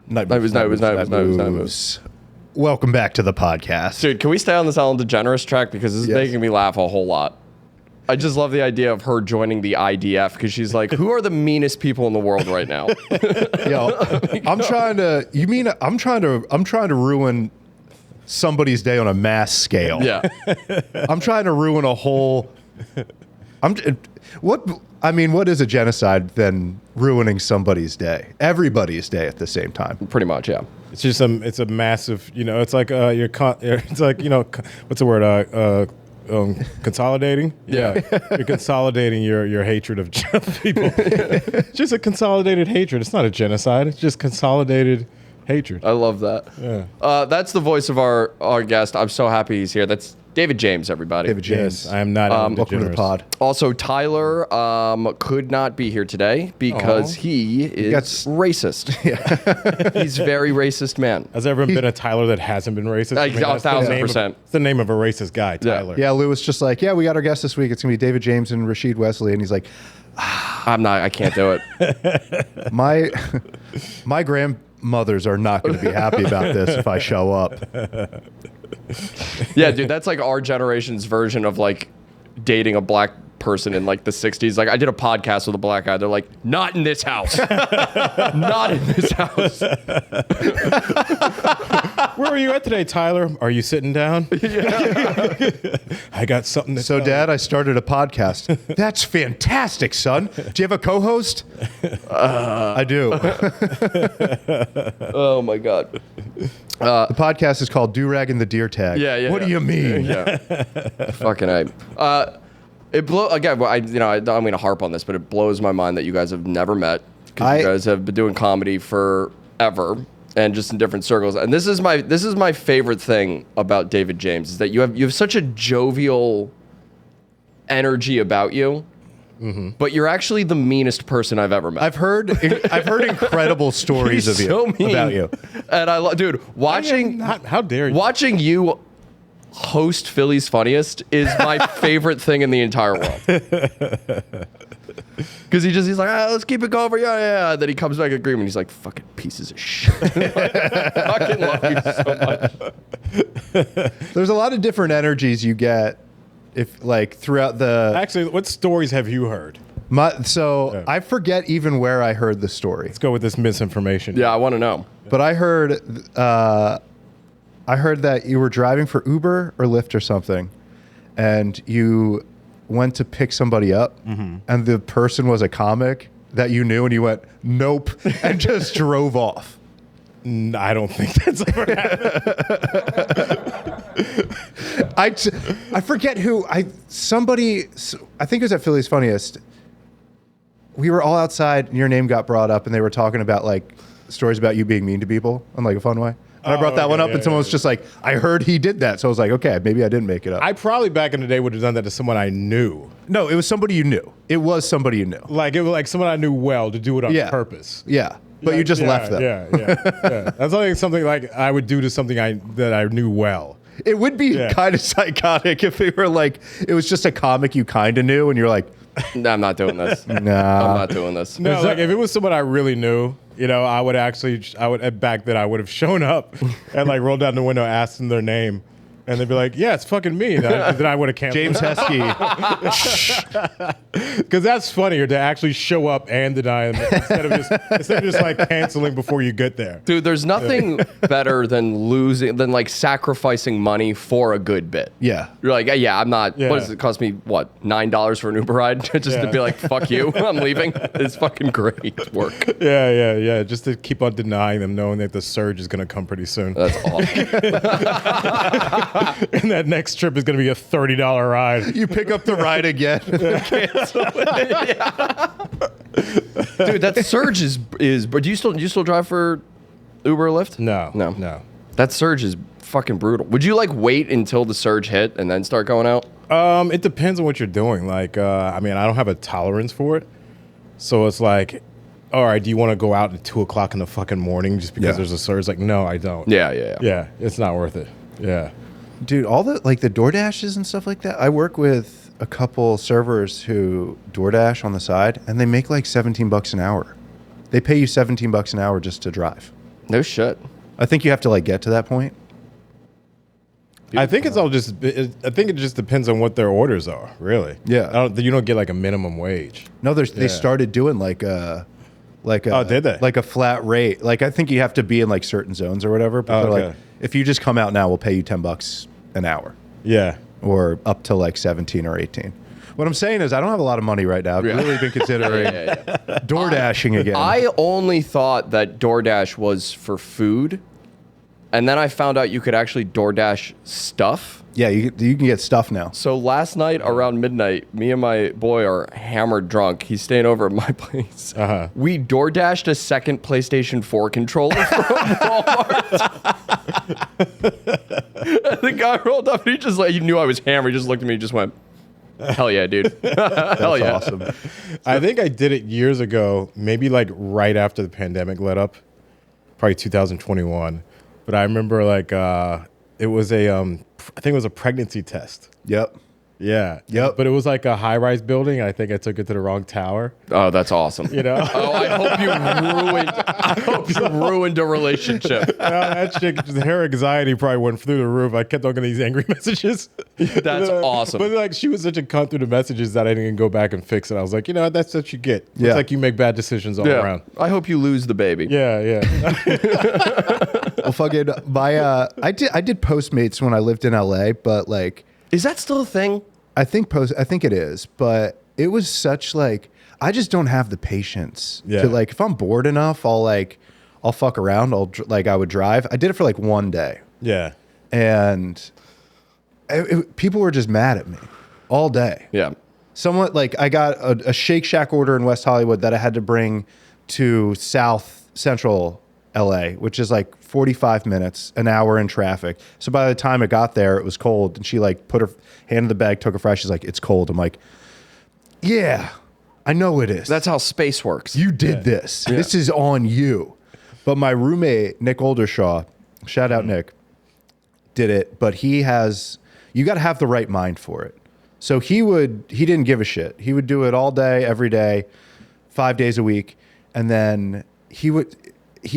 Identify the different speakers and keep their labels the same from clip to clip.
Speaker 1: Night moves. Welcome back to the podcast.
Speaker 2: Dude, can we stay on this Ellen DeGeneres track? Because this is making me laugh a whole lot. I just love the idea of her joining the IDF because she's like, who are the meanest people in the world right now?
Speaker 1: Yo, I'm trying to ruin somebody's day on a mass scale.
Speaker 2: Yeah.
Speaker 1: I'm trying to ruin a whole. What is a genocide than ruining somebody's day? Everybody's day at the same time.
Speaker 2: Pretty much, yeah.
Speaker 3: It's just it's a massive, it's like it's like, what's the word? Consolidating.
Speaker 2: Yeah.
Speaker 3: You're consolidating your hatred of people. Just a consolidated hatred. It's not a genocide. It's just consolidated hatred.
Speaker 2: I love that.
Speaker 3: Yeah.
Speaker 2: That's the voice of our guest. I'm so happy he's here. That's David James, everybody.
Speaker 1: David James.
Speaker 3: Yes, I am not.
Speaker 1: Welcome to the pod.
Speaker 2: Also, Tyler could not be here today because he is racist. Yeah. He's a very racist man.
Speaker 3: Has there ever been a Tyler that hasn't been racist?
Speaker 2: Like, 1,000%.
Speaker 3: It's the name of a racist guy, Tyler.
Speaker 1: Yeah, Lou was just like, yeah, we got our guest this week. It's going to be David James and Rashid Wesley. And he's like,
Speaker 2: I can't do it.
Speaker 1: my grandmothers are not going to be happy about this if I show up.
Speaker 2: Yeah, dude, that's like our generation's version of like dating a black person in like the 60s. Like I did a podcast with a black guy. They're like, not in this house. Not in this house.
Speaker 3: Where are you at today, Tyler? Are you sitting down? Yeah. I got something to
Speaker 1: So,
Speaker 3: tell
Speaker 1: Dad, I started a podcast. That's fantastic, son. Do you have a co-host? I do.
Speaker 2: Oh, my God.
Speaker 1: The podcast is called Do-Rag and the Deer Tag.
Speaker 2: Yeah.
Speaker 1: What do you mean?
Speaker 2: Yeah. Fucking A. It again. I don't mean to harp on this, but it blows my mind that you guys have never met because you guys have been doing comedy forever and just in different circles. And this is my favorite thing about David James is that you have such a jovial energy about you. Mm-hmm. But you're actually the meanest person I've ever met.
Speaker 1: I've heard incredible stories of you
Speaker 2: so mean.
Speaker 1: About you,
Speaker 2: and I love, dude. Watching
Speaker 3: how dare you?
Speaker 2: Watching you host Philly's Funniest is my favorite thing in the entire world. Because he's like, let's keep it going for yeah. And then he comes back at Greenman. He's like, fucking pieces of shit. I fucking love you so much.
Speaker 1: There's a lot of different energies you get throughout the.
Speaker 3: Actually, what stories have you heard?
Speaker 1: I forget even where I heard the story.
Speaker 3: Let's go with this misinformation.
Speaker 2: Yeah, I want to know.
Speaker 1: But I heard that you were driving for Uber or Lyft or something, and you went to pick somebody up, and the person was a comic that you knew, and you went, nope, and just drove off.
Speaker 3: I don't think that's ever happened.
Speaker 1: I forget who. I think it was at Philly's Funniest. We were all outside, and your name got brought up, and they were talking about like stories about you being mean to people in like a fun way. And I brought that one up, and someone was just like, I heard he did that. So I was like, okay, maybe I didn't make it up.
Speaker 3: I probably back in the day would have done that to someone I knew.
Speaker 1: No, it was somebody you knew. It was somebody you knew.
Speaker 3: Like, it was like someone I knew well to do it on purpose.
Speaker 1: Yeah. But you just left them.
Speaker 3: Yeah. That's only something like I would do to something that I knew well.
Speaker 1: It would be kind of psychotic if it were like, it was just a comic you kind of knew, and you're like,
Speaker 2: no, I'm not doing this.
Speaker 1: Nah.
Speaker 2: I'm not doing this.
Speaker 3: No, like if it was someone I really knew, I would have shown up and like rolled down the window, asked them their name, and they'd be like, yeah, it's fucking me. Then I would have canceled.
Speaker 1: James Heskey.
Speaker 3: Because that's funnier to actually show up and deny them instead of just like canceling before you get there.
Speaker 2: Dude, there's nothing better than like sacrificing money for a good bit.
Speaker 1: Yeah.
Speaker 2: You're like, yeah, I'm not. What does it cost me? What, $9 for an Uber ride just to be like, fuck you, I'm leaving. It's fucking great work.
Speaker 3: Yeah. Just to keep on denying them, knowing that the surge is going to come pretty soon.
Speaker 2: That's awesome.
Speaker 3: And that next trip is going to be a $30 ride.
Speaker 1: You pick up the ride again.
Speaker 2: Cancel it. Yeah. Dude, that surge is. But do you still drive for Uber or Lyft?
Speaker 3: No.
Speaker 2: That surge is fucking brutal. Would you like wait until the surge hit and then start going out?
Speaker 3: It depends on what you're doing. Like, I don't have a tolerance for it, so it's like, all right, do you want to go out at 2:00 in the fucking morning just because there's a surge? Like, no, I don't.
Speaker 2: Yeah.
Speaker 3: Yeah, it's not worth it. Yeah.
Speaker 1: Dude, all the like the DoorDashes and stuff like that. I work with a couple servers who DoorDash on the side, and they make like $17 an hour. They pay you $17 an hour just to drive.
Speaker 2: No shit.
Speaker 1: I think you have to like get to that point.
Speaker 3: I think it's all just. I think it just depends on what their orders are. Really.
Speaker 1: Yeah.
Speaker 3: You don't get like a minimum wage.
Speaker 1: No, they started doing like a
Speaker 3: Oh, did they?
Speaker 1: like a flat rate. Like I think you have to be in like certain zones or whatever. But they're
Speaker 3: okay.
Speaker 1: like, if you just come out now, we'll pay you $10 an hour,
Speaker 3: Yeah.
Speaker 1: or up to like 17 or 18. What I'm saying is, I don't have a lot of money right now. I've really been considering door dashing again.
Speaker 2: I only thought that DoorDash was for food, and then I found out you could actually DoorDash stuff.
Speaker 1: Yeah, you can get stuff now.
Speaker 2: So last night around midnight, me and my boy are hammered drunk. He's staying over at my place.
Speaker 3: Uh-huh.
Speaker 2: We DoorDashed a second PlayStation 4 controller from Walmart. And the guy rolled up and he just like, he knew I was hammered. He just looked at me and just went, hell yeah, dude. Hell yeah.
Speaker 1: Awesome.
Speaker 3: I think I did it years ago, maybe like right after the pandemic let up, probably 2021. But I remember like it was I think it was a pregnancy test.
Speaker 1: Yep.
Speaker 3: Yeah.
Speaker 1: Yep.
Speaker 3: But it was like a high-rise building. I think I took it to the wrong tower.
Speaker 2: Oh, that's awesome.
Speaker 3: You know?
Speaker 2: Oh, I hope you ruined a relationship.
Speaker 3: That chick, her anxiety probably went through the roof. I kept on getting these angry messages.
Speaker 2: That's awesome.
Speaker 3: But like, she was such a cunt through the messages that I didn't even go back and fix it. I was like, you know, that's what you get.
Speaker 1: Yeah.
Speaker 3: It's like you make bad decisions all
Speaker 2: Yeah.
Speaker 3: around.
Speaker 2: I hope you lose the baby.
Speaker 3: Yeah, yeah.
Speaker 1: Well, fucking I did Postmates when I lived in LA, but like
Speaker 2: Is that still a thing?
Speaker 1: I think it is, but it was such like I just don't have the patience
Speaker 3: Yeah.
Speaker 1: to like if I'm bored enough, I'll fuck around. I would drive. I did it for like one day,
Speaker 3: Yeah.
Speaker 1: and people were just mad at me all day.
Speaker 2: Yeah.
Speaker 1: Someone like I got a Shake Shack order in West Hollywood that I had to bring to South Central LA, which is like 45 minutes, an hour in traffic. So by the time it got there, it was cold. And she like put her hand in the bag, took a fry. She's like, it's cold. I'm like, yeah, I know it is.
Speaker 2: That's how space works.
Speaker 1: You did this. This is on you. But my roommate, Nick Oldershaw, shout out Nick, did it. But you got to have the right mind for it. So he didn't give a shit. He would do it all day, every day, 5 days a week. And then he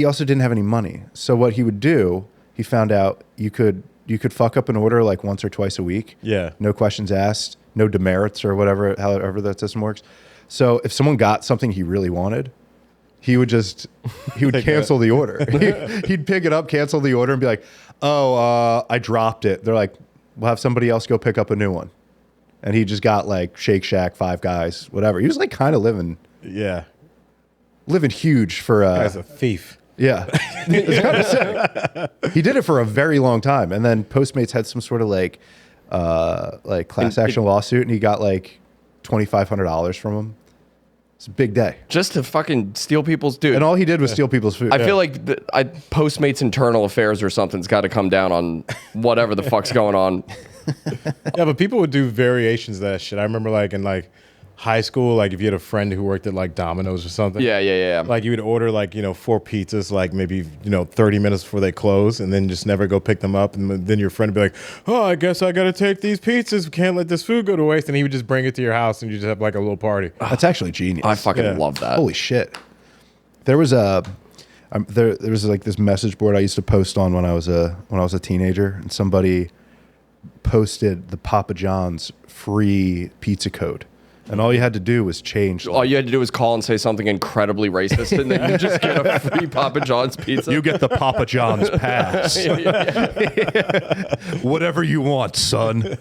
Speaker 1: also didn't have any money. So what he would do, he found out you could fuck up an order like once or twice a week.
Speaker 3: Yeah.
Speaker 1: No questions asked, no demerits or whatever, however that system works. So if someone got something he really wanted, he would cancel the order. He'd pick it up, cancel the order, and be like, "Oh, I dropped it." They're like, "We'll have somebody else go pick up a new one." And he just got like Shake Shack, Five Guys, whatever. He was like kind of living huge for
Speaker 3: Guy's a thief.
Speaker 1: yeah. It's kind of sick. He did it for a very long time, and then Postmates had some sort of like class action lawsuit, and he got like $2,500 from him. It's a big day.
Speaker 2: Just to fucking steal people's dude.
Speaker 1: And all he did was steal people's food.
Speaker 2: I feel like Postmates internal affairs or something's got to come down on whatever the fuck's going on.
Speaker 3: Yeah, but people would do variations of that shit. I remember like in like high school, like if you had a friend who worked at like Domino's or something.
Speaker 2: Yeah.
Speaker 3: Like you would order like, 4 pizzas, like maybe, 30 minutes before they close and then just never go pick them up. And then your friend would be like, oh, I guess I got to take these pizzas. We can't let this food go to waste. And he would just bring it to your house and you just have like a little party.
Speaker 1: That's actually genius.
Speaker 2: I fucking
Speaker 3: Yeah.
Speaker 2: love that.
Speaker 1: Holy shit. There was there was like this message board I used to post on when I was a teenager, and somebody posted the Papa John's free pizza code. And all you had to do was change.
Speaker 2: All you had to do was call and say something incredibly racist, and then you just get a free Papa John's pizza.
Speaker 1: You get the Papa John's pass. Whatever you want, son.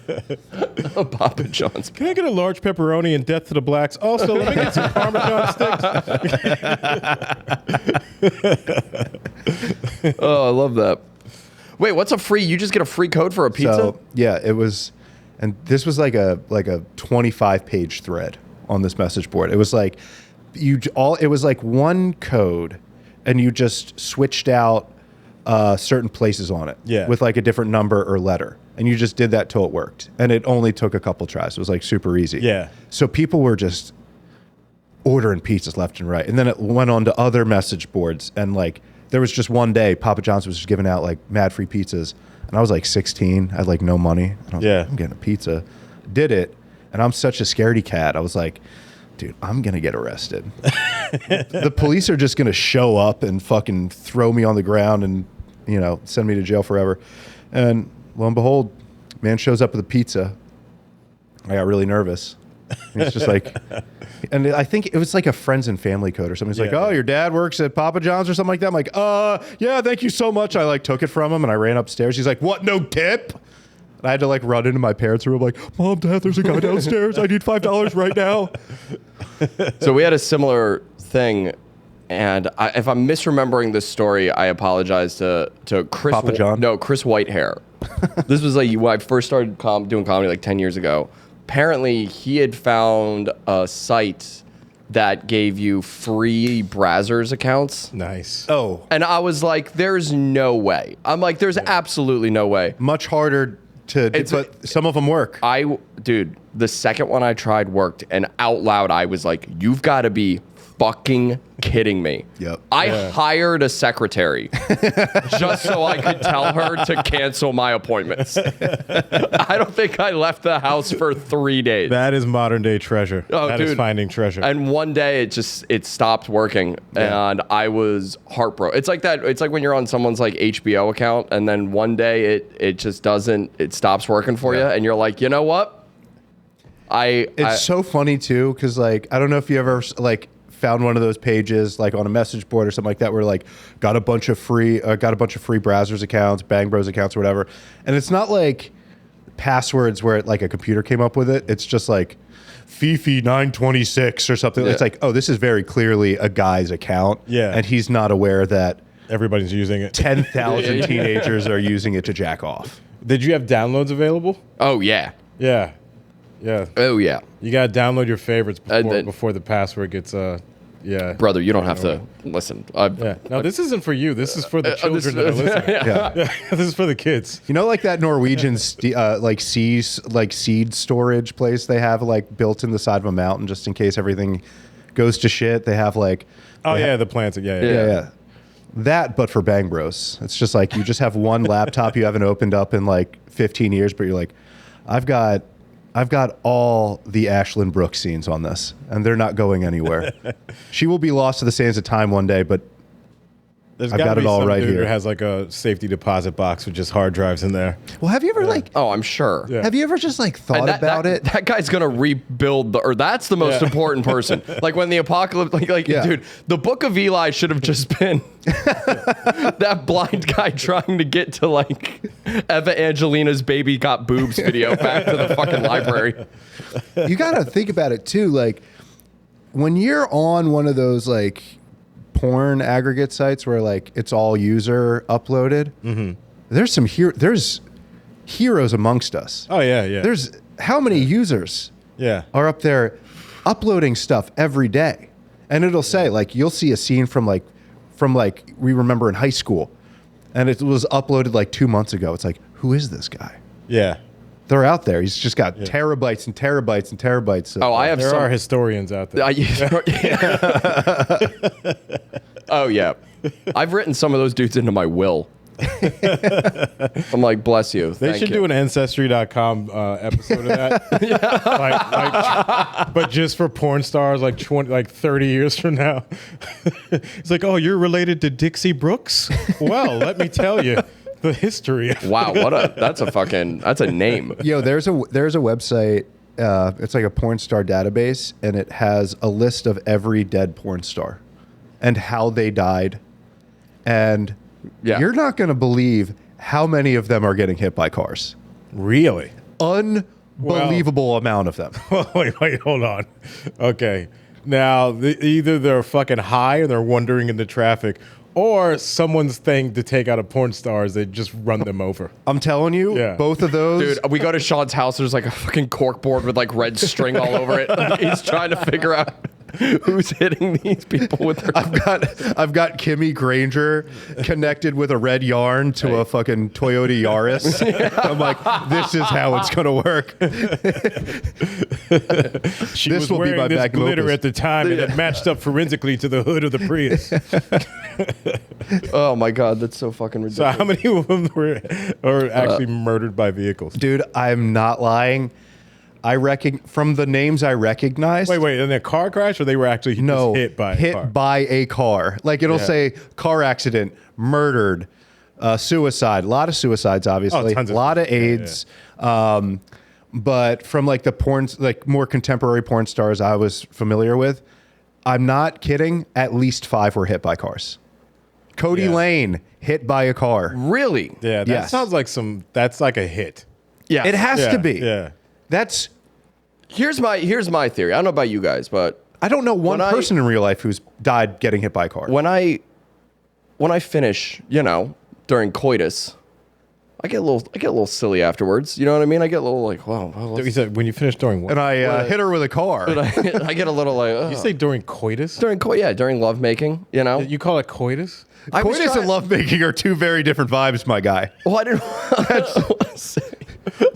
Speaker 2: A Papa John's.
Speaker 3: Can I get a large pepperoni and death to the blacks? Also, let me get some Parmesan sticks.
Speaker 2: Oh, I love that. Wait, what's a free? You just get a free code for a pizza?
Speaker 1: So yeah, it was, and this was like a 25-page thread on this message board. It was like it was like one code, and you just switched out certain places on it,
Speaker 3: Yeah.
Speaker 1: with like a different number or letter, and you just did that till it worked, and it only took a couple tries. It was like super easy.
Speaker 3: Yeah.
Speaker 1: So people were just ordering pizzas left and right, and then it went on to other message boards, and like there was just one day Papa John's was just giving out like mad free pizzas And I was like 16. I had like no money. And I was
Speaker 3: Yeah.
Speaker 1: like, I'm getting a pizza. Did it. And I'm such a scaredy cat. I was like, dude, I'm going to get arrested. The police are just going to show up and fucking throw me on the ground and, you know, send me to jail forever. And lo and behold, man shows up with a pizza. I got really nervous. And it's just like, and I think it was like a friends and family code or something. He's like,
Speaker 3: Yeah.
Speaker 1: oh, your dad works at Papa John's or something like that. I'm like, yeah, thank you so much. I like took it from him and I ran upstairs. He's like, what, no tip? And I had to like run into my parents' room like, Mom, Dad, there's a guy downstairs. I need $5 right now.
Speaker 2: So we had a similar thing, and if I'm misremembering this story, I apologize to Chris.
Speaker 1: Papa John?
Speaker 2: No, Chris Whitehair. This was like when I first started doing comedy like 10 years ago. Apparently, he had found a site that gave you free Brazzers accounts.
Speaker 3: Nice.
Speaker 1: Oh,
Speaker 2: And I was like, there's no way. I'm like, there's absolutely no way.
Speaker 1: much harder to do,
Speaker 2: It's-
Speaker 1: but some of them work.
Speaker 2: Dude, the second one I tried worked, and out loud I was like, you've got to be fucking kidding me.
Speaker 1: Yep.
Speaker 2: I hired a secretary just so I could tell her to cancel my appointments. I don't think I left the house for 3 days.
Speaker 3: That is modern day treasure.
Speaker 2: Oh,
Speaker 3: That is
Speaker 2: dude.
Speaker 3: finding treasure.
Speaker 2: And one day it stopped working, and I was heartbroken. It's like that. It's like when you're on someone's like HBO account, and then one day it just doesn't. It stops working for you, and you're like, you know what?
Speaker 1: It's so funny too, because like I don't know if you ever like found one of those pages like on a message board or something like that where like got a bunch of free Brazzers accounts, Bang Bros accounts or whatever, and it's not like passwords where like a computer came up with it. It's just like Fifi 926 or something.
Speaker 2: Yeah.
Speaker 1: It's like, oh, this is very clearly a guy's account,
Speaker 3: Yeah.
Speaker 1: and he's not aware that
Speaker 3: Everybody's using it.
Speaker 1: 10,000 teenagers are using it to jack off.
Speaker 3: Did you have downloads available?
Speaker 2: Oh yeah.
Speaker 3: Yeah. Yeah.
Speaker 2: Oh yeah.
Speaker 3: You got to download your favorites
Speaker 2: then-
Speaker 3: before the password gets, yeah.
Speaker 2: Brother, you don't have to listen.
Speaker 3: Yeah. No, this isn't for you. This is for the children that are listening.
Speaker 1: Yeah.
Speaker 3: This is for the kids.
Speaker 1: You know, like that Norwegian like seed storage place they have like built in the side of a mountain just in case everything goes to shit. They have like
Speaker 3: Oh, yeah, the plants. Yeah, yeah.
Speaker 1: yeah. That, but for Bang Bros. It's just like you just have one laptop you haven't opened up in like 15 years, but you're like, I've got all the Ashlyn Brooks scenes on this, and they're not going anywhere. She will be lost to the sands of time one day, but
Speaker 3: There's
Speaker 1: I've
Speaker 3: gotta
Speaker 1: got it
Speaker 3: be
Speaker 1: all
Speaker 3: some
Speaker 1: right
Speaker 3: dude
Speaker 1: here.
Speaker 3: who has like a safety deposit box with just hard drives in there.
Speaker 1: well, have you ever like
Speaker 2: Oh, I'm sure.
Speaker 3: Yeah.
Speaker 1: have you ever just like thought
Speaker 2: And
Speaker 1: about it?
Speaker 2: That guy's gonna rebuild or that's the most
Speaker 3: Yeah.
Speaker 2: important person. Like when the apocalypse,
Speaker 1: Yeah.
Speaker 2: dude, the Book of Eli should have just been that blind guy trying to get to like Eva Angelina's baby got boobs video back to the fucking library.
Speaker 1: You got to think about it too. Like when you're on one of those like porn aggregate sites where like it's all user uploaded, there's some there's heroes amongst us.
Speaker 3: Oh, yeah, yeah.
Speaker 1: There's how many users
Speaker 3: yeah.
Speaker 1: are up there uploading stuff every day, and it'll say like you'll see a scene from like we remember in high school, and it was uploaded like 2 months ago. It's like, who is this guy?
Speaker 3: Yeah.
Speaker 1: They're out there. He's just got terabytes and terabytes and terabytes. Of,
Speaker 2: Oh, I have
Speaker 3: There
Speaker 2: some.
Speaker 3: are historians out there.
Speaker 2: Oh yeah, I've written some of those dudes into my will. I'm like, bless you.
Speaker 3: They should do an Ancestry.com episode of that. But just for porn stars, like 30 years from now. It's like, oh, you're related to Dixie Brooks? Well, let me tell you the history.
Speaker 2: Wow, that's a name.
Speaker 1: Yo, there's a website. It's like a porn star database, and it has a list of every dead porn star and how they died. And
Speaker 2: Yeah.
Speaker 1: you're not going to believe how many of them are getting hit by cars.
Speaker 3: Really?
Speaker 1: Unbelievable amount of them.
Speaker 3: wait, hold on. Okay. Now, either they're fucking high and they're wandering into traffic, or someone's thing to take out a porn star is they just run them over.
Speaker 1: I'm telling you,
Speaker 3: Yeah.
Speaker 1: both of those.
Speaker 2: Dude, we go to Sean's house. There's like a fucking cork board with like red string all over it. Like, he's trying to figure out. Who's hitting these people with their
Speaker 1: I've got Kimmy Granger connected with a red yarn to a fucking Toyota Yaris. I'm like, this is how it's gonna work.
Speaker 3: She
Speaker 1: This
Speaker 3: was
Speaker 1: will be
Speaker 3: wearing
Speaker 1: my
Speaker 3: this
Speaker 1: magnum
Speaker 3: glitter
Speaker 1: opus.
Speaker 3: at the time, and it matched up forensically to the hood of the Prius.
Speaker 2: Oh my god, that's so fucking
Speaker 3: So
Speaker 2: ridiculous.
Speaker 3: how many of them are actually murdered by vehicles?
Speaker 1: Dude, I'm not lying. I reckon from the names I recognized.
Speaker 3: Wait, in a car crash, or they were actually
Speaker 1: No,
Speaker 3: just hit by a car?
Speaker 1: by a car. Like it'll
Speaker 3: Yeah.
Speaker 1: say car accident, murdered, suicide. A lot of suicides, obviously.
Speaker 3: tons
Speaker 1: A
Speaker 3: of
Speaker 1: lot of
Speaker 3: suicides,
Speaker 1: AIDS. But from like the porn, like more contemporary porn stars I was familiar with, I'm not kidding. At least 5 were hit by cars. Cody
Speaker 3: Yeah.
Speaker 1: Lane hit by a car.
Speaker 2: Really?
Speaker 3: Yeah, that
Speaker 1: Yes.
Speaker 3: sounds like that's like a hit.
Speaker 2: Yeah.
Speaker 1: It has
Speaker 3: Yeah,
Speaker 1: to be.
Speaker 3: Yeah.
Speaker 1: That's.
Speaker 2: Here's my theory. I don't know about you guys, but
Speaker 1: I don't know one
Speaker 2: When I-
Speaker 1: person in real life who's died getting hit by a car.
Speaker 2: when I finish, during coitus, I get a little silly afterwards. You know what I mean? I get a little like, wow.
Speaker 3: You said when you finish during what?
Speaker 1: And I hit her with a car.
Speaker 2: I get a little like,
Speaker 3: You say during coitus?
Speaker 2: during lovemaking,
Speaker 3: You call it coitus?
Speaker 2: I was
Speaker 1: Coitus
Speaker 2: trying-
Speaker 1: and lovemaking are two very different vibes, my guy.
Speaker 2: Well, I didn't want to say.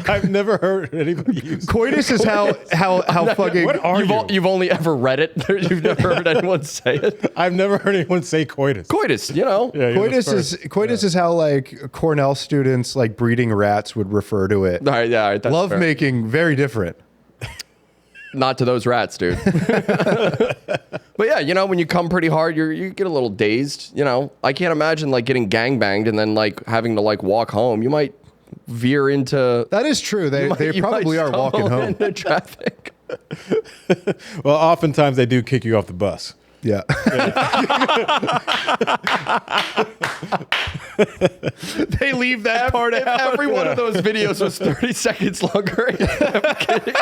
Speaker 3: I've never heard anybody use.
Speaker 1: Coitus is how fucking.
Speaker 3: What are you?
Speaker 2: You've only ever read it. You've never heard anyone say it.
Speaker 3: I've never heard anyone say coitus.
Speaker 2: Coitus,
Speaker 3: Yeah, you're the
Speaker 1: Coitus
Speaker 3: first.
Speaker 1: is how like Cornell students like breeding rats would refer to it.
Speaker 2: All right, yeah, all right, that's fair.
Speaker 1: Lovemaking, very different.
Speaker 2: Not to those rats, dude. But yeah, when you come pretty hard, you get a little dazed. I can't imagine like getting gangbanged and then like having to like walk home. You might veer into.
Speaker 1: That is true. They
Speaker 2: you
Speaker 1: probably
Speaker 2: might
Speaker 1: are walking
Speaker 2: stumble
Speaker 1: home.
Speaker 2: into traffic.
Speaker 3: Well, oftentimes they do kick you off the bus.
Speaker 1: Yeah. They leave that part
Speaker 2: If
Speaker 1: out.
Speaker 2: every one of those videos was 30 seconds longer. I'm kidding.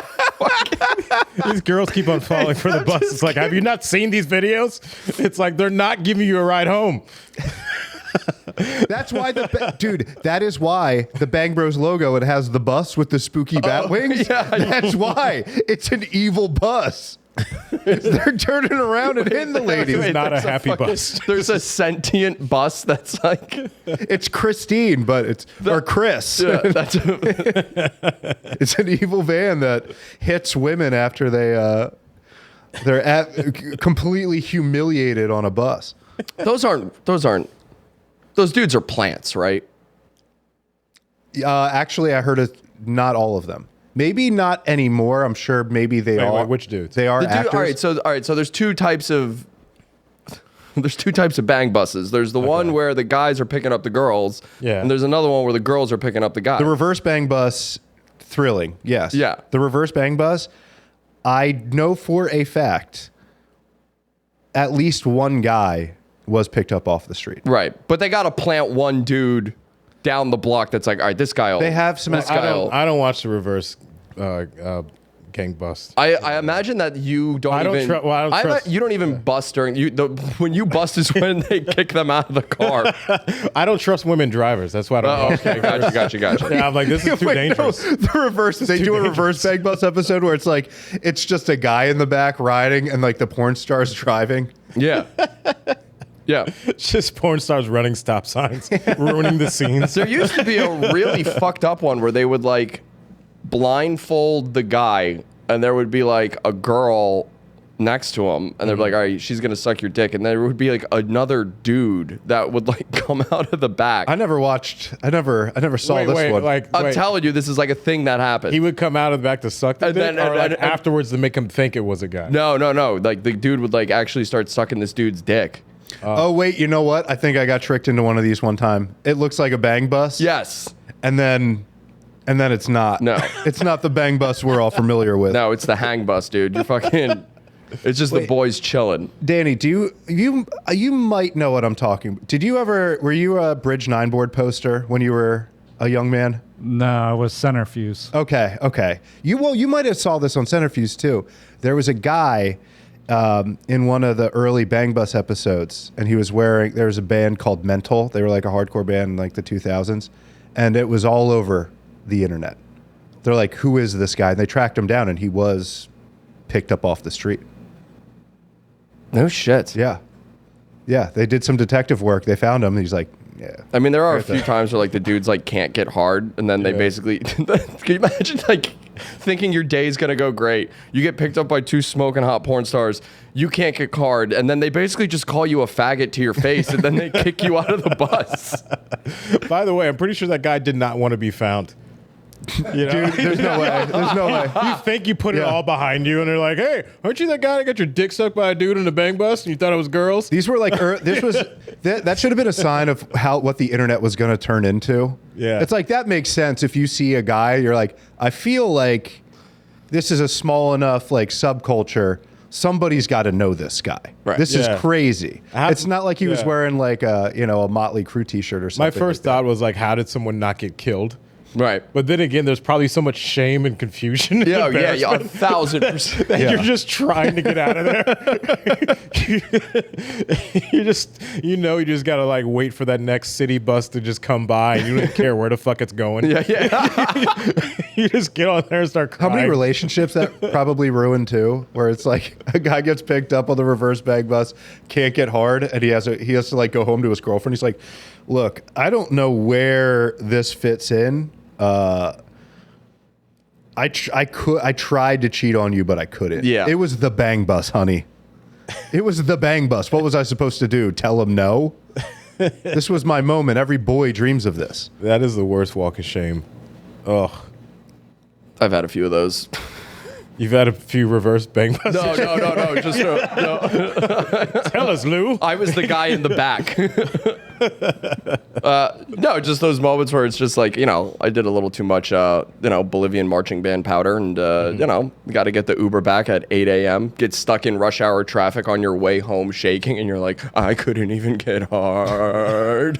Speaker 3: These girls keep on falling for the bus. It's like, have you not seen these videos? It's like they're not giving you a ride home.
Speaker 1: That's why dude. That is why the Bang Bros logo. It has the bus with the spooky bat wings.
Speaker 2: yeah.
Speaker 1: That's why it's an evil bus. They're turning around and hitting the ladies.
Speaker 3: It's not a
Speaker 2: There's
Speaker 3: happy bus.
Speaker 2: There's a sentient bus that's like.
Speaker 1: It's Christine, but it's or Chris.
Speaker 2: Yeah, that's
Speaker 1: It's an evil van that hits women after they're completely humiliated on a bus.
Speaker 2: those dudes are plants, right?
Speaker 1: Actually, I heard not all of them. Maybe not anymore. I'm sure maybe they
Speaker 3: Wait,
Speaker 1: are.
Speaker 3: which dudes?
Speaker 1: They are
Speaker 2: The dude,
Speaker 1: actors.
Speaker 2: all right. So there's two types of bang buses. There's the one where the guys are picking up the girls,
Speaker 3: Yeah.
Speaker 2: and there's another one where the girls are picking up the guys.
Speaker 1: The reverse bang bus, thrilling. Yes.
Speaker 2: Yeah.
Speaker 1: The reverse bang bus, I know for a fact, at least one guy was picked up off the street.
Speaker 2: Right, but they got to plant one dude down the block that's like, all right, this guy.
Speaker 1: They have some.
Speaker 3: I don't watch the reverse gang bust.
Speaker 2: I imagine that you don't
Speaker 3: I don't
Speaker 2: even.
Speaker 3: tru- well, I don't trust-
Speaker 2: you don't even bust during when you bust is when they kick them out of the car.
Speaker 3: I don't trust women drivers. That's why I don't
Speaker 2: Oh,
Speaker 3: watch.
Speaker 2: okay, gotcha.
Speaker 3: Yeah, I'm like, this is too
Speaker 1: Wait,
Speaker 3: dangerous.
Speaker 1: No, the reverse. They do a reverse bang bus episode where it's like it's just a guy in the back riding and like the porn star's driving.
Speaker 2: Yeah, yeah.
Speaker 3: It's just porn stars running stop signs, ruining the scenes.
Speaker 2: There used to be a really fucked up one where they would like blindfold the guy, and there would be like a girl next to him, and they're like, all right, she's gonna suck your dick, and there would be like another dude that would like come out of the back.
Speaker 1: I never saw this one.
Speaker 2: I'm telling you, this is like a thing that happened.
Speaker 3: He would come out of the back to suck the
Speaker 2: And
Speaker 3: dick,
Speaker 2: then-
Speaker 3: or
Speaker 2: and-
Speaker 3: like
Speaker 2: and-
Speaker 3: afterwards to make him think it was a guy.
Speaker 2: No. Like the dude would like actually start sucking this dude's dick.
Speaker 1: Oh wait, you know what? I think I got tricked into one of these one time. It looks like a bang bus.
Speaker 2: Yes.
Speaker 1: And then it's not.
Speaker 2: No.
Speaker 1: It's not the bang bus we're all familiar with.
Speaker 2: No, it's the hang bus, dude. You're fucking. It's just the boys chilling.
Speaker 1: Danny, you might know what I'm talking. Were you a Bridge 9 board poster when you were a young man?
Speaker 4: No, it was Centrifuge.
Speaker 1: Okay. You might have saw this on Centrifuge too. There was a guy in one of the early Bang Bus episodes, and he was wearing. There was a band called Mental. They were like a hardcore band in like the 2000s, and it was all over the internet. They're like, "Who is this guy?" And they tracked him down, and he was picked up off the street.
Speaker 2: No shit.
Speaker 1: Yeah. Yeah. They did some detective work. They found him. And he's like, yeah.
Speaker 2: I mean, there are a few times where like the dudes like can't get hard, and then they basically. Can you imagine like thinking your day is gonna go great? You get picked up by two smoking hot porn stars. You can't get hard, and then they basically just call you a faggot to your face, and then they kick you out of the bus.
Speaker 3: By the way, I'm pretty sure that guy did not want to be found. You know?
Speaker 1: Dude, there's no way. There's no way.
Speaker 3: You think you put it
Speaker 1: Yeah.
Speaker 3: all behind you, and they're like, "Hey, aren't you that guy that got your dick sucked by a dude in a bang bus, and you thought it was girls?"
Speaker 1: These were like, this was, that should have been a sign of what the internet was going to turn into.
Speaker 3: Yeah.
Speaker 1: It's like, that makes sense. If you see a guy, you're like, I feel like this is a small enough like subculture. Somebody's got to know this guy.
Speaker 2: Right.
Speaker 1: This
Speaker 3: Yeah.
Speaker 1: is crazy. It's not like he was
Speaker 3: Yeah.
Speaker 1: wearing like a Motley Crue t-shirt or something.
Speaker 3: My first
Speaker 1: like that.
Speaker 3: thought was like, "How did someone not get killed?"
Speaker 2: Right.
Speaker 3: But then again, there's probably so much shame and confusion.
Speaker 2: Yeah,
Speaker 3: and
Speaker 2: yeah, yeah,
Speaker 3: embarrassment
Speaker 2: 1,000%.
Speaker 3: that
Speaker 1: Yeah.
Speaker 3: you're just trying to get out of there. you just gotta like wait for that next city bus to just come by. And you don't care where the fuck it's going.
Speaker 2: Yeah, yeah.
Speaker 3: You just get on there and start
Speaker 1: How
Speaker 3: crying.
Speaker 1: many relationships that probably ruined too, where it's like a guy gets picked up on the reverse bag bus, can't get hard, and he has to like go home to his girlfriend. He's like, "Look, I don't know where this fits in. I tried to cheat on you, but I couldn't.
Speaker 2: Yeah.
Speaker 1: It was the bang bus, honey. It was the bang bus. What was I supposed to do? Tell him no? This was my moment. Every boy dreams of this.
Speaker 3: That is the worst walk of shame. Ugh.
Speaker 2: I've had a few of those.
Speaker 3: You've had a few reverse bang buses.
Speaker 2: No. Just no.
Speaker 3: Tell us, Lou.
Speaker 2: I was the guy in the back. No, just those moments where it's just like, I did a little too much, Bolivian marching band powder, and you got to get the Uber back at 8 a.m. Get stuck in rush hour traffic on your way home, shaking, and you're like, I couldn't even get hard.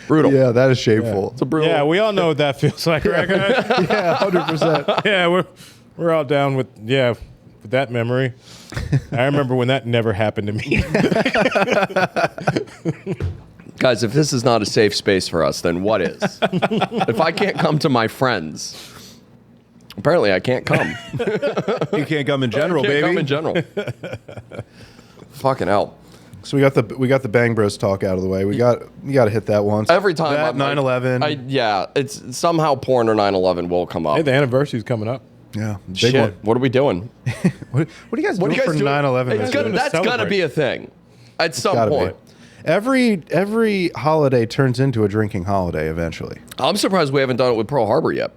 Speaker 2: Brutal.
Speaker 1: Yeah, that is shameful.
Speaker 2: It's a brutal.
Speaker 3: Yeah, we all know what that feels like, right, guys?
Speaker 1: Yeah, 100%.
Speaker 3: Yeah, we're all down with that memory. I remember when that never happened to me.
Speaker 2: Guys, if this is not a safe space for us, then what is? If I can't come to my friends, apparently I can't come.
Speaker 1: You can't come in general,
Speaker 2: Can't
Speaker 1: baby.
Speaker 2: come in general. Fucking hell.
Speaker 1: So we got the Bang Bros talk out of the way. You got to hit that once.
Speaker 2: Every time
Speaker 1: that
Speaker 2: I'm like-
Speaker 1: 9/11.
Speaker 2: Yeah, it's somehow porn or 9/11 will come up.
Speaker 3: Hey, the anniversary's coming up.
Speaker 1: Yeah, big
Speaker 2: Shit,
Speaker 1: one.
Speaker 2: what are we doing?
Speaker 1: What are you guys doing for 9/11?
Speaker 2: It's
Speaker 1: this
Speaker 2: gonna,
Speaker 1: year?
Speaker 2: that's gonna
Speaker 3: celebrate.
Speaker 2: be a thing at some
Speaker 1: Gotta
Speaker 2: point.
Speaker 1: be. Every holiday turns into a drinking holiday eventually.
Speaker 2: I'm surprised we haven't done it with Pearl Harbor yet.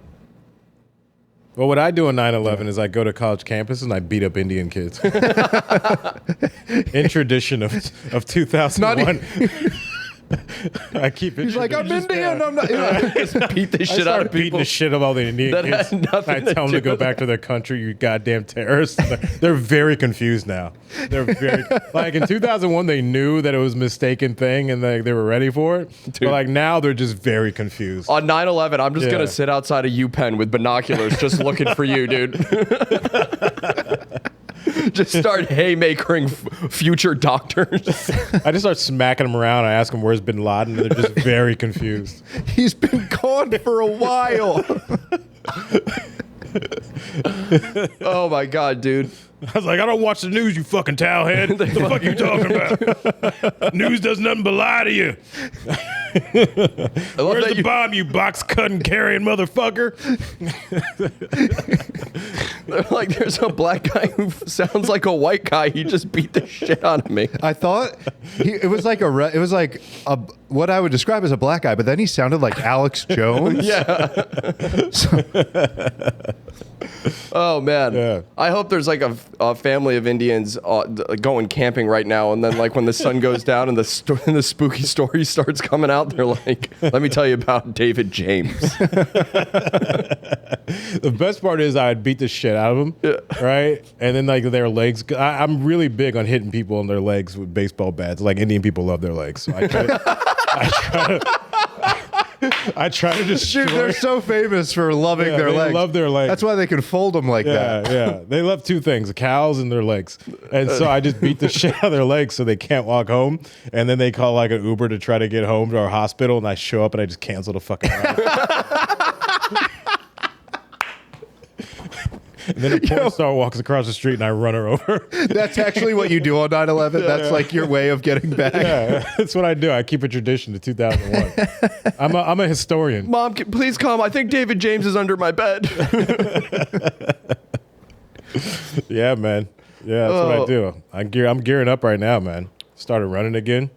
Speaker 3: Well, what I do on 9/11 is I go to college campus and I beat up Indian kids. In tradition of 2001. I keep it.
Speaker 1: He's like, I'm
Speaker 3: just,
Speaker 1: Indian. I'm not.
Speaker 2: Just beat the
Speaker 3: I
Speaker 2: shit out
Speaker 3: start
Speaker 2: of
Speaker 3: beating
Speaker 2: people.
Speaker 3: the shit of all the Indian
Speaker 2: That
Speaker 3: kids.
Speaker 2: had nothing
Speaker 3: I
Speaker 2: to
Speaker 3: tell them
Speaker 2: do
Speaker 3: to go
Speaker 2: with
Speaker 3: back to their country, you goddamn terrorists. They're very confused now. They're very like in 2001 they knew that it was a mistaken thing and they were ready for it.
Speaker 2: Dude.
Speaker 3: But like now they're just very confused.
Speaker 2: On 9/11, I'm just
Speaker 3: Yeah.
Speaker 2: gonna sit outside a UPenn with binoculars, just looking for you, dude. Just start haymakering future doctors.
Speaker 3: I just start smacking them around. I ask them where's Bin Laden, and they're just very confused.
Speaker 1: He's been gone for a while.
Speaker 2: Oh my god, dude.
Speaker 3: I was like, I don't watch the news, you fucking towelhead. What the fuck you talking about? News does nothing but lie to you.
Speaker 2: I love
Speaker 3: Where's
Speaker 2: that
Speaker 3: the
Speaker 2: you,
Speaker 3: bomb, you box cutting carrying motherfucker?
Speaker 2: like there's a black guy who sounds like a white guy. He just beat the shit out of me.
Speaker 1: I thought it was like what I would describe as a black guy, but then he sounded like Alex Jones.
Speaker 2: Yeah. Oh man.
Speaker 3: Yeah.
Speaker 2: I hope there's like a family of Indians going camping right now, and then like when the sun goes down and the spooky story starts coming out, they're like, "Let me tell you about David James."
Speaker 3: The best part is I would beat the shit out of them, right? And then like their legs. I'm really big on hitting people on their legs with baseball bats. Like Indian people love their legs, so I try to destroy.
Speaker 1: Dude, they're so famous for loving their
Speaker 3: they
Speaker 1: legs.
Speaker 3: love their legs.
Speaker 1: That's why they can fold them like
Speaker 3: Yeah,
Speaker 1: that.
Speaker 3: yeah. They love two things: cows and their legs. And so I just beat the shit out of their legs so they can't walk home. And then they call like an Uber to try to get home to our hospital. And I show up and I just cancel the fucking ride. And then a porn star walks across the street and I run her over.
Speaker 1: That's actually what you do on 9/11. That's like your way of getting back.
Speaker 3: Yeah, that's what I do. I keep a tradition to 2001. I'm a historian.
Speaker 2: Mom, please come. I think David James is under my bed.
Speaker 3: Yeah, man. Yeah, that's what I do. I'm gearing up right now, man. Started running again.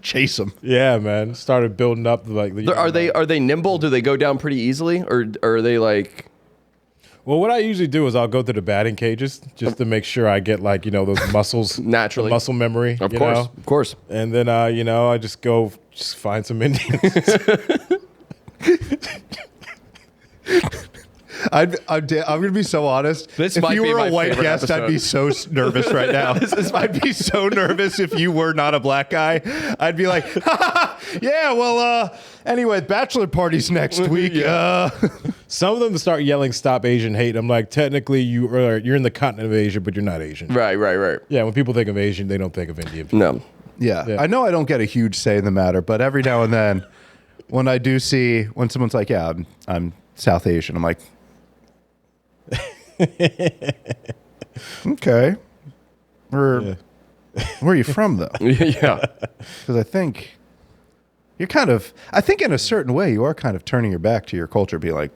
Speaker 1: Chase them.
Speaker 3: Yeah, man. Started building up like.
Speaker 2: Are they nimble? Do they go down pretty easily, or are they like?
Speaker 3: Well, what I usually do is I'll go to the batting cages just to make sure I get like those muscles
Speaker 2: Naturally.
Speaker 3: the muscle memory.
Speaker 2: Of course.
Speaker 3: And then I just go find some Indians.
Speaker 1: I'm gonna be so honest.
Speaker 2: This
Speaker 1: if
Speaker 2: might
Speaker 1: you
Speaker 2: be
Speaker 1: were
Speaker 2: my
Speaker 1: a white
Speaker 2: favorite
Speaker 1: guest, I'd be so nervous right now. I'd be so nervous if you were not a black guy. I'd be like, yeah, well, anyway, bachelor party's next week.
Speaker 3: Some of them start yelling "Stop Asian Hate." I'm like, technically, you're in the continent of Asia, but you're not Asian.
Speaker 2: Right.
Speaker 3: Yeah, when people think of Asian, they don't think of Indian people.
Speaker 2: No.
Speaker 1: Yeah, I know I don't get a huge say in the matter, but every now and then, when I do see when someone's like, "Yeah, I'm South Asian," I'm like, okay, where are you from though?
Speaker 2: Yeah.
Speaker 1: Because I think you're I think in a certain way you are kind of turning your back to your culture, be like,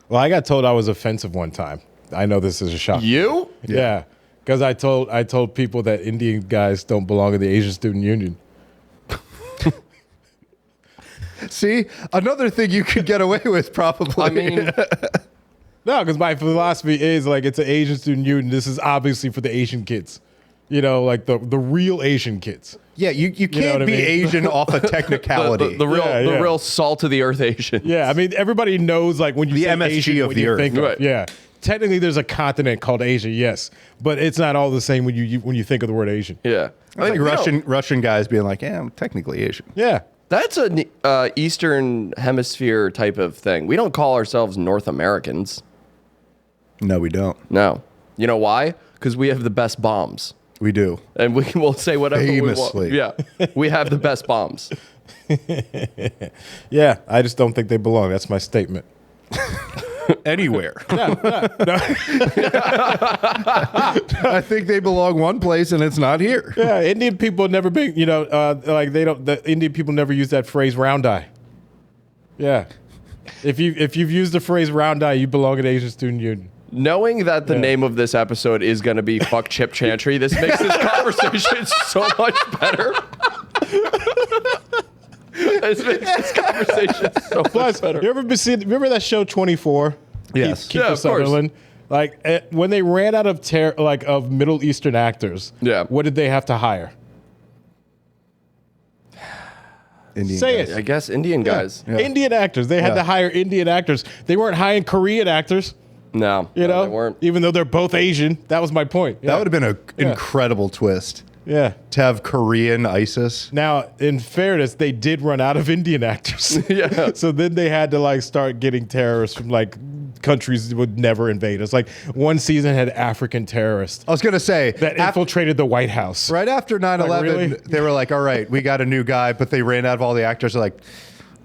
Speaker 3: Well, I got told I was offensive one time. I know this is a shock.
Speaker 2: You?
Speaker 3: Yeah, because I told people that Indian guys don't belong in the Asian Student Union.
Speaker 1: See, another thing you could get away with probably.
Speaker 2: I mean,
Speaker 3: No, because my philosophy is like it's an Asian Student Union. This is obviously for the Asian kids. Like the real Asian kids.
Speaker 1: yeah, you
Speaker 3: know
Speaker 1: can't
Speaker 3: what I
Speaker 1: be
Speaker 3: mean?
Speaker 1: Asian off a technicality.
Speaker 2: the real
Speaker 3: Yeah,
Speaker 2: the
Speaker 3: yeah.
Speaker 2: real salt of the earth Asian.
Speaker 3: Yeah, I mean everybody knows like when you
Speaker 1: The
Speaker 3: say
Speaker 1: MSG
Speaker 3: Asian,
Speaker 1: of
Speaker 3: what
Speaker 1: the
Speaker 3: you
Speaker 1: earth.
Speaker 3: think of.
Speaker 2: Right.
Speaker 3: Yeah, technically there's a continent called Asia, yes, but it's not all the same when you think of the word Asian.
Speaker 2: Yeah.
Speaker 1: It's like Russian guys being like, yeah, I'm technically Asian.
Speaker 3: Yeah.
Speaker 2: That's a Eastern Hemisphere type of thing. We don't call ourselves North Americans.
Speaker 1: No, we don't.
Speaker 2: No. You know why? Because we have the best bombs.
Speaker 1: We do.
Speaker 2: And we will say whatever
Speaker 1: Famously.
Speaker 2: we want. Yeah. We have the best bombs.
Speaker 3: Yeah, I just don't think they belong. That's my statement.
Speaker 1: Anywhere. I think they belong one place and it's not here.
Speaker 3: Yeah, Indian people never been, like they don't. The Indian people never use that phrase "round eye." Yeah, if you've used the phrase "round eye," you belong at Asian Student Union.
Speaker 2: Knowing that the name of this episode is going to be Fuck Chip Chantry, this makes this conversation so much better. This makes this conversation so much better.
Speaker 3: You ever remember that show 24?
Speaker 1: Yes.
Speaker 3: Kiefer
Speaker 2: Yeah, of course.
Speaker 3: Sutherland. Like when they ran out of Middle Eastern actors.
Speaker 2: Yeah.
Speaker 3: What did they have to hire?
Speaker 1: Indian
Speaker 3: Say
Speaker 1: guys.
Speaker 3: it.
Speaker 2: I guess Indian guys.
Speaker 1: Yeah.
Speaker 3: Indian actors. They had
Speaker 1: Yeah.
Speaker 3: to hire Indian actors. They weren't hiring Korean actors.
Speaker 2: No,
Speaker 3: You know,
Speaker 2: they weren't.
Speaker 3: even though they're both Asian. That was my point.
Speaker 1: That would have been an incredible twist
Speaker 3: Yeah.
Speaker 1: to have Korean ISIS.
Speaker 3: Now, in fairness, they did run out of Indian actors.
Speaker 2: Yeah.
Speaker 3: So then they had to start getting terrorists from countries that would never invade us. Like one season had African terrorists
Speaker 1: I was going to say
Speaker 3: that infiltrated the White House.
Speaker 1: right after 9/11,
Speaker 3: really?
Speaker 1: they were like, all right, we got a new guy, but they ran out of all the actors. They're like,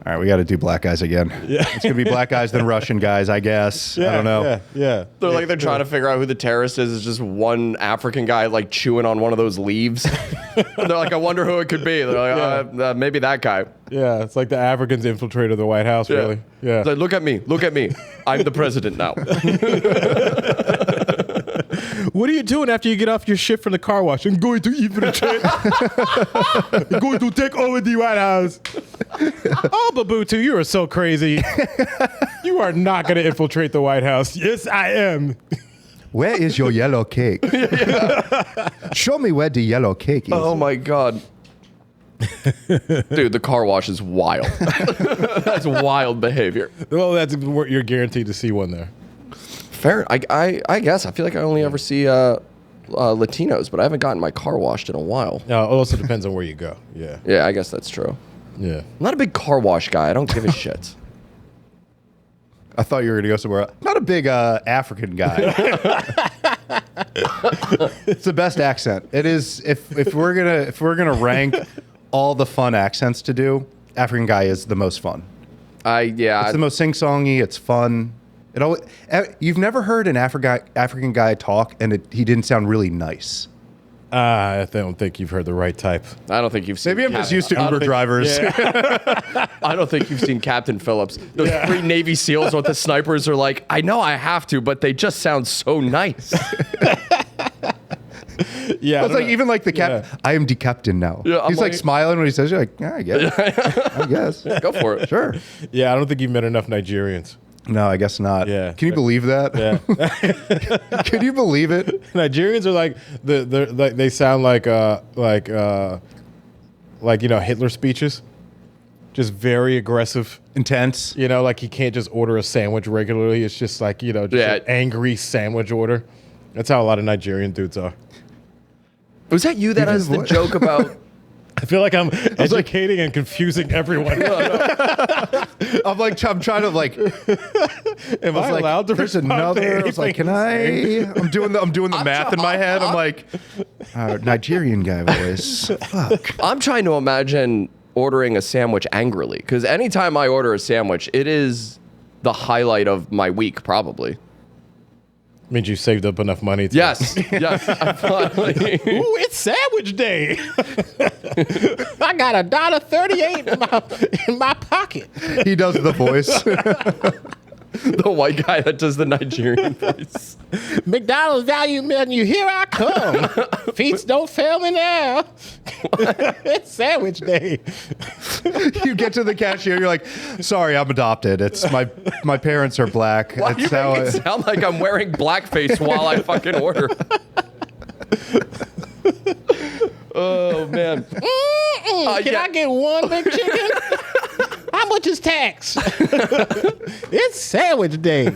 Speaker 1: all right, we got to do black guys again. Yeah. It's going to be black guys, then Russian guys, I guess. I don't know.
Speaker 3: Yeah.
Speaker 2: They're trying to figure out who the terrorist is. It's just one African guy chewing on one of those leaves. And they're like, I wonder who it could be. They're like, maybe that guy.
Speaker 3: Yeah. It's like the Africans infiltrated the White House, really. Yeah.
Speaker 2: It's like, look at me. I'm the president now.
Speaker 3: What are you doing after you get off your shift from the car wash? I'm going to infiltrate. I'm going to take over the White House. Oh, Babutu, you are so crazy. You are not going to infiltrate the White House. Yes, I am.
Speaker 1: Where is your yellow cake? Show me where the yellow cake is.
Speaker 2: Oh my God. Dude, the car wash is wild. That's wild behavior.
Speaker 3: Well, you're guaranteed to see one there.
Speaker 2: Fair. I guess. I feel like I only ever see Latinos, but I haven't gotten my car washed in a while.
Speaker 3: No, it also depends on where you go. Yeah.
Speaker 2: Yeah, I guess that's true.
Speaker 3: Yeah.
Speaker 2: I'm not a big car wash guy. I don't give a shit.
Speaker 1: I thought you were going to go somewhere else. Not a big African guy. It's the best accent. It is. If we're gonna rank all the fun accents to do, African guy is the most fun. It's the most sing-songy. It's fun. You've never heard an African guy talk and he didn't sound really nice.
Speaker 3: I don't think you've heard the right type.
Speaker 2: I don't think you've seen.
Speaker 1: Maybe I'm just used to Uber drivers.
Speaker 2: I don't think you've seen Captain Phillips. Those 3 Navy SEALs with the snipers are like, I know I have to, but they just sound so nice.
Speaker 3: Yeah,
Speaker 1: It's like even like the cap.
Speaker 3: Yeah.
Speaker 1: I am the captain now.
Speaker 2: Yeah,
Speaker 1: He's like smiling when he says, "You're like, yeah, I guess, I guess,
Speaker 2: Go for it.
Speaker 1: sure."
Speaker 3: yeah. I don't think you've met enough Nigerians.
Speaker 1: No, I guess not.
Speaker 3: Yeah.
Speaker 1: Can you believe that?
Speaker 3: Yeah,
Speaker 1: Can you believe it?
Speaker 3: Nigerians are like they sound like Hitler speeches, just very aggressive.
Speaker 1: Intense.
Speaker 3: Like he can't just order a sandwich regularly. It's just like just an angry sandwich order. That's how a lot of Nigerian dudes are.
Speaker 2: Was that you that has the joke about?
Speaker 3: I feel like I'm educating and confusing everyone.
Speaker 1: I'm trying to like.
Speaker 3: Am I allowed to
Speaker 1: There's
Speaker 3: respond to
Speaker 1: another. I was like,
Speaker 3: anything
Speaker 1: can I? I'm doing the math in my head. I'm like, Nigerian guy voice. Fuck.
Speaker 2: I'm trying to imagine ordering a sandwich angrily, because anytime I order a sandwich, it is the highlight of my week, probably.
Speaker 3: Means you saved up enough money.
Speaker 2: Yes, yes. I finally.
Speaker 3: Ooh, it's sandwich day. I got $1.38 in my pocket.
Speaker 1: He does the voice.
Speaker 2: The white guy that does the Nigerian voice.
Speaker 3: McDonald's value menu, here I come. Feet don't fail me now. It's sandwich day.
Speaker 1: You get to the cashier. You're like, sorry, I'm adopted. It's my parents are black.
Speaker 2: Why
Speaker 1: It's
Speaker 2: you
Speaker 1: how
Speaker 2: make it sound like I'm wearing blackface while I fucking order? Oh man!
Speaker 3: Can I get one big chicken? How much is tax? It's sandwich day.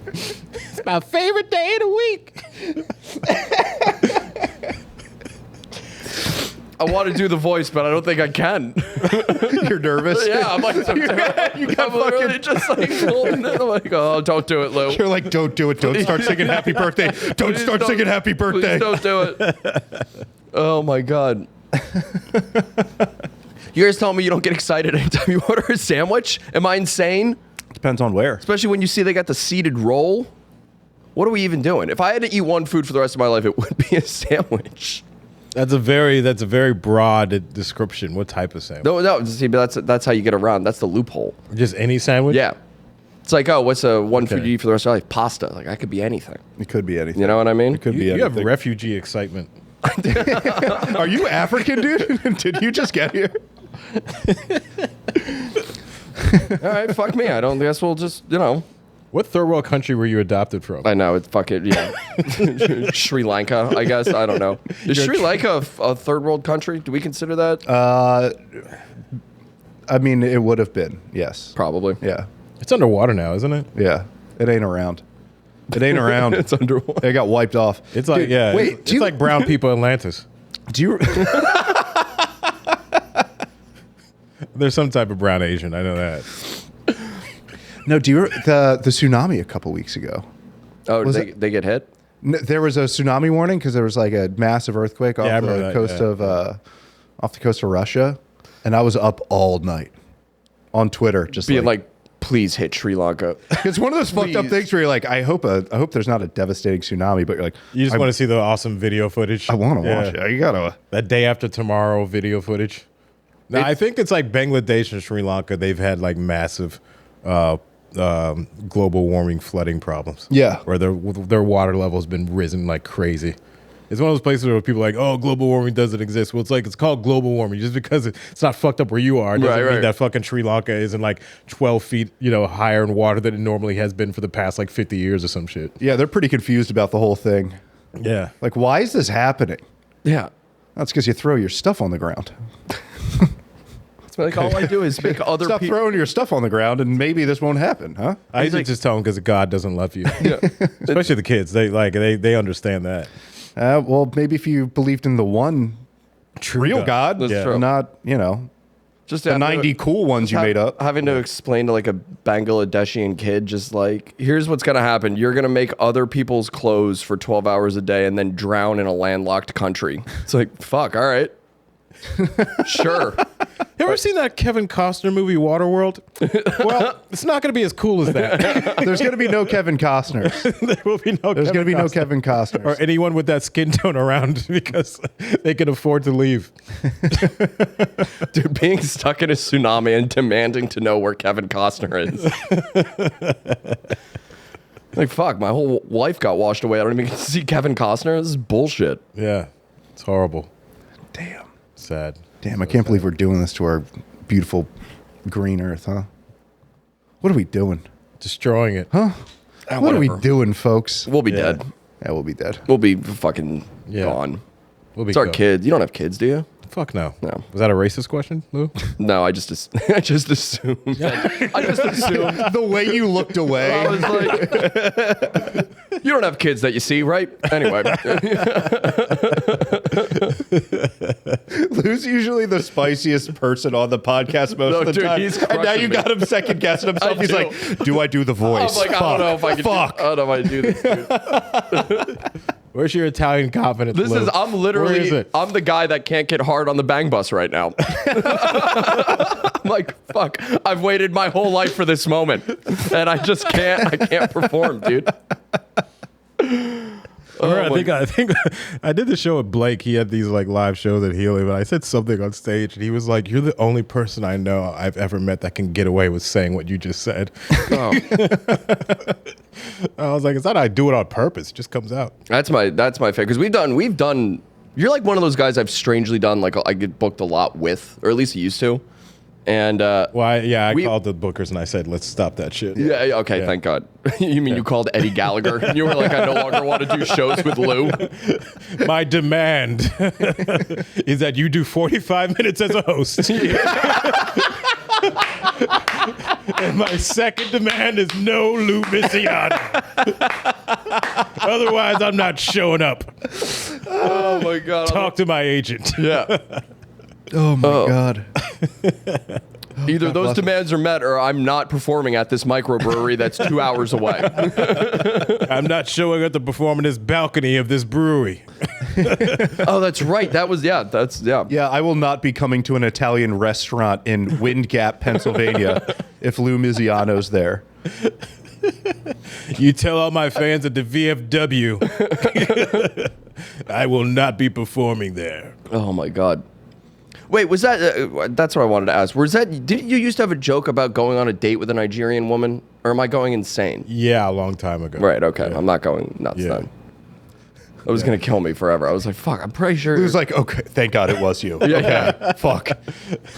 Speaker 3: It's my favorite day of the week.
Speaker 2: I want to do the voice, but I don't think I can.
Speaker 1: You're nervous.
Speaker 2: Yeah, I'm like, I'm literally just like holding it. I'm like, oh, don't do it, Lou.
Speaker 1: You're like, don't do it. Don't start singing happy birthday. Don't
Speaker 2: Please
Speaker 1: start singing happy birthday.
Speaker 2: Please don't do it. Oh my god. You guys telling me you don't get excited anytime you order a sandwich? Am I insane?
Speaker 1: Depends on where.
Speaker 2: Especially when you see they got the seeded roll. What are we even doing? If I had to eat one food for the rest of my life, it would be a sandwich.
Speaker 3: That's a very broad description. What type of sandwich?
Speaker 2: No. See, but that's how you get around. That's the loophole.
Speaker 3: Just any sandwich?
Speaker 2: Yeah. It's like, oh, what's a one food you eat for the rest of your life? Pasta. Like, I could be anything.
Speaker 1: It could be anything.
Speaker 2: You know what I mean?
Speaker 1: It could be
Speaker 3: You have
Speaker 1: anything.
Speaker 3: refugee excitement.
Speaker 1: Are you African, dude? Did you just get here?
Speaker 2: All right, fuck me. I don't guess we'll just,
Speaker 3: What third world country were you adopted from?
Speaker 2: I know, it's fucking, yeah. Sri Lanka, I guess. I don't know. Is Sri Lanka a third world country? Do we consider that?
Speaker 1: I mean, it would have been, yes.
Speaker 2: Probably.
Speaker 1: Yeah.
Speaker 3: It's underwater now, isn't it?
Speaker 1: Yeah. It ain't around. It ain't around.
Speaker 2: It's underwater.
Speaker 1: It got wiped off.
Speaker 3: It's like,
Speaker 1: Dude, wait,
Speaker 3: it's like brown people Atlantis.
Speaker 1: do you...
Speaker 3: There's some type of brown Asian. I know that.
Speaker 1: No, do you... The tsunami a couple weeks ago.
Speaker 2: Oh,
Speaker 1: Was
Speaker 2: they get hit?
Speaker 1: There was a tsunami warning because there was like a massive earthquake off
Speaker 3: I remember
Speaker 1: the
Speaker 3: that,
Speaker 1: coast
Speaker 3: yeah.
Speaker 1: of off the coast of Russia, and I was up all night on Twitter, just
Speaker 2: Being like, please hit Sri Lanka.
Speaker 1: it's one of those fucked up
Speaker 2: Please.
Speaker 1: things where you're like, I hope there's not a devastating tsunami, but you're like,
Speaker 3: You just want to see the awesome video footage.
Speaker 1: I want to watch it. You gotta.
Speaker 3: That day after tomorrow video footage. Now, I think it's like Bangladesh and Sri Lanka. They've had like massive global warming flooding problems.
Speaker 1: Yeah.
Speaker 3: Where their water level has been risen like crazy. It's one of those places where people are like, oh, global warming doesn't exist. Well, it's called global warming. Just because it's not fucked up where you are doesn't mean
Speaker 2: Right.
Speaker 3: that fucking Sri Lanka isn't like 12 feet, higher in water than it normally has been for the past like 50 years or some shit.
Speaker 1: Yeah, they're pretty confused about the whole thing.
Speaker 3: Yeah.
Speaker 1: Like, why is this happening?
Speaker 2: Yeah.
Speaker 1: That's because you throw your stuff on the ground.
Speaker 2: It's like, all I do is make other
Speaker 1: Stop
Speaker 2: people.
Speaker 1: throwing your stuff on the ground, and maybe this won't happen, huh?
Speaker 3: I usually just tell them because God doesn't love you.
Speaker 2: Yeah.
Speaker 3: Especially the kids. They understand that.
Speaker 1: Well, maybe if you believed in the one real God,
Speaker 2: That's true.
Speaker 1: not
Speaker 2: Just
Speaker 1: the 90 cool ones you made up.
Speaker 2: Having to explain to like a Bangladeshian kid, just like, here's what's going to happen. You're going to make other people's clothes for 12 hours a day and then drown in a landlocked country. It's like, fuck, all right. Sure.
Speaker 3: You ever seen that Kevin Costner movie Waterworld? Well, it's not going to be as cool as that.
Speaker 1: There's going to be no Kevin Costner.
Speaker 3: There will be no.
Speaker 1: There's going to be no
Speaker 3: Costner.
Speaker 1: Kevin Costner.
Speaker 3: Or anyone with that skin tone around because they can afford to leave.
Speaker 2: Dude, being stuck in a tsunami and demanding to know where Kevin Costner is. Like, fuck, my whole life got washed away. I don't even get to see Kevin Costner. This is bullshit.
Speaker 3: Yeah, it's horrible.
Speaker 1: Damn.
Speaker 3: Sad.
Speaker 1: Damn, I can't believe we're doing this to our beautiful green earth, huh? What are we doing?
Speaker 3: Destroying it.
Speaker 1: Huh? What are we
Speaker 2: whatever.
Speaker 1: doing, folks?
Speaker 2: We'll be
Speaker 3: Yeah.
Speaker 2: dead.
Speaker 1: Yeah, we'll be dead.
Speaker 2: We'll be fucking
Speaker 3: Yeah.
Speaker 2: gone.
Speaker 3: We'll be
Speaker 2: It's our
Speaker 3: good.
Speaker 2: kids. You don't have kids, do you?
Speaker 3: Fuck no.
Speaker 2: No.
Speaker 3: Was that a racist question, Lou?
Speaker 2: No, I just I just assumed. I just assumed.
Speaker 1: The way you looked
Speaker 2: I
Speaker 1: away.
Speaker 2: was like, you don't have kids that you see, right? Anyway,
Speaker 1: Lou's usually the spiciest person on the podcast most
Speaker 2: No,
Speaker 1: of the
Speaker 2: dude,
Speaker 1: time.
Speaker 2: he's
Speaker 1: And now
Speaker 2: crushing
Speaker 1: you
Speaker 2: me.
Speaker 1: got him second guessing himself.
Speaker 2: I
Speaker 1: He's
Speaker 2: do.
Speaker 1: like, do I do the voice?
Speaker 2: I'm like, I don't know if I can.
Speaker 1: Fuck.
Speaker 2: I don't know if I do this. Dude.
Speaker 3: Where's your Italian confidence?
Speaker 2: This
Speaker 3: Lou?
Speaker 2: is. I'm
Speaker 3: Where
Speaker 2: literally.
Speaker 3: is it?
Speaker 2: I'm the guy that can't get hard on the bang bus right now. I'm like, fuck. I've waited my whole life for this moment, and I just can't. I can't perform, dude.
Speaker 3: I think I did the show with Blake. He had these like live shows at Helium, and I said something on stage, and he was like, "You're the only person I know I've ever met that can get away with saying what you just said."
Speaker 2: Oh,
Speaker 3: I was like, "It's not I do it on purpose; it just comes out."
Speaker 2: that's my favorite because we've done. You're like one of those guys I've strangely done. Like I get booked a lot with, or at least used to. And
Speaker 3: Well, I
Speaker 2: We-
Speaker 3: called the bookers and I said, "Let's stop that shit."
Speaker 2: yeah, okay,
Speaker 3: Yeah.
Speaker 2: thank God. You mean you called Eddie Gallagher? You were like, I no longer want to do shows with Lou.
Speaker 3: My demand is that you do 45 minutes as a host. And my second demand is no Lou Missiano. Otherwise, I'm not showing up.
Speaker 2: Oh my God.
Speaker 3: Talk to my agent.
Speaker 2: Yeah.
Speaker 1: Oh my God.
Speaker 2: Either those
Speaker 1: bless him.
Speaker 2: demands are met or I'm not performing at this microbrewery that's 2 hours away.
Speaker 3: I'm not showing up to perform in this balcony of this brewery.
Speaker 2: Oh, that's right. Yeah.
Speaker 1: Yeah, I will not be coming to an Italian restaurant in Wind Gap, Pennsylvania, if Lou Miziano's there.
Speaker 3: You tell all my fans at the VFW, I will not be performing there.
Speaker 2: Oh my God. Wait, was that, that's what I wanted to ask. Did you used to have a joke about going on a date with a Nigerian woman? Or am I going insane?
Speaker 3: Yeah, a long time ago.
Speaker 2: Right, okay.
Speaker 3: Yeah.
Speaker 2: I'm not going nuts
Speaker 3: Yeah.
Speaker 2: then. It was going to kill me forever. I was like, fuck, I'm pretty sure.
Speaker 1: He was like, okay, thank God it was you.
Speaker 2: yeah.
Speaker 1: Fuck.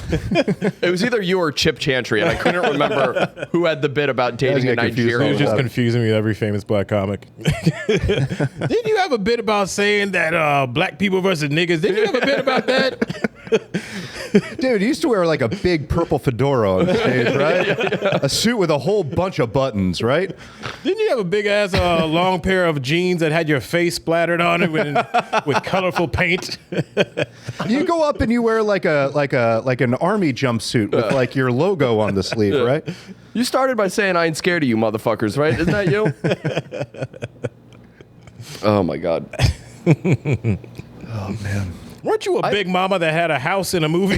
Speaker 2: It was either you or Chip Chantry, and I couldn't remember who had the bit about dating a
Speaker 1: get confused
Speaker 3: He
Speaker 2: Nigerian
Speaker 3: was just
Speaker 1: Yeah.
Speaker 3: confusing me with every famous black comic. Didn't you have a bit about saying that black people versus niggas? Didn't you have a bit about that?
Speaker 1: Dude, he used to wear like a big purple fedora on stage, right? A suit with a whole bunch of buttons, right?
Speaker 3: Didn't you have a big ass long pair of jeans that had your face splattered on it with colorful paint?
Speaker 1: You go up and you wear like an army jumpsuit with like your logo on the sleeve, right?
Speaker 2: You started by saying I ain't scared of you motherfuckers, right? Isn't that you? Oh my God.
Speaker 1: Oh man.
Speaker 3: Weren't you a big mama that had a house in a movie?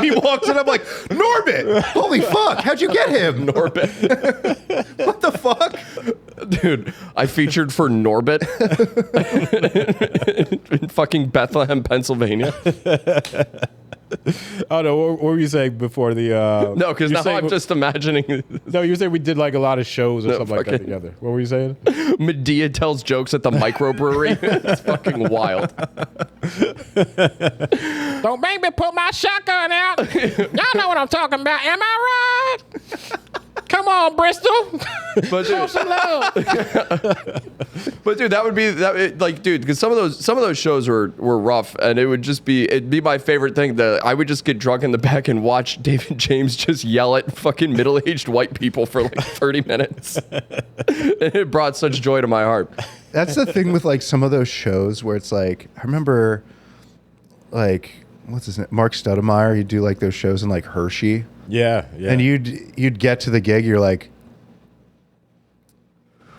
Speaker 1: He walks in, I'm like, Norbit! Holy fuck, how'd you get him?
Speaker 2: Norbit.
Speaker 1: What the fuck?
Speaker 2: Dude, I featured for Norbit in fucking Bethlehem, Pennsylvania.
Speaker 3: Oh no, what were you saying before the?
Speaker 2: No, because
Speaker 3: you're
Speaker 2: now
Speaker 3: saying-
Speaker 2: I'm just imagining
Speaker 3: No, you were saying we did like a lot of shows or
Speaker 2: No,
Speaker 3: something like that
Speaker 2: fucking-
Speaker 3: together. What were you saying?
Speaker 2: Medea tells jokes at the microbrewery. It's fucking wild.
Speaker 3: Don't make me pull my shotgun out. Y'all know what I'm talking about. Am I right? Come on, Bristol.
Speaker 2: But
Speaker 3: Show
Speaker 2: dude,
Speaker 3: some love.
Speaker 2: but dude, that would be like, dude, because some of those shows were rough, and it'd be my favorite thing that I would just get drunk in the back and watch David James just yell at fucking middle-aged white people for like 30 minutes. And it brought such joy to my heart.
Speaker 1: That's the thing with like some of those shows where it's like, I remember like, what's his name? Mark Stoudemire, he'd do like those shows in like Hershey.
Speaker 3: Yeah.
Speaker 1: And you'd get to the gig, you're like,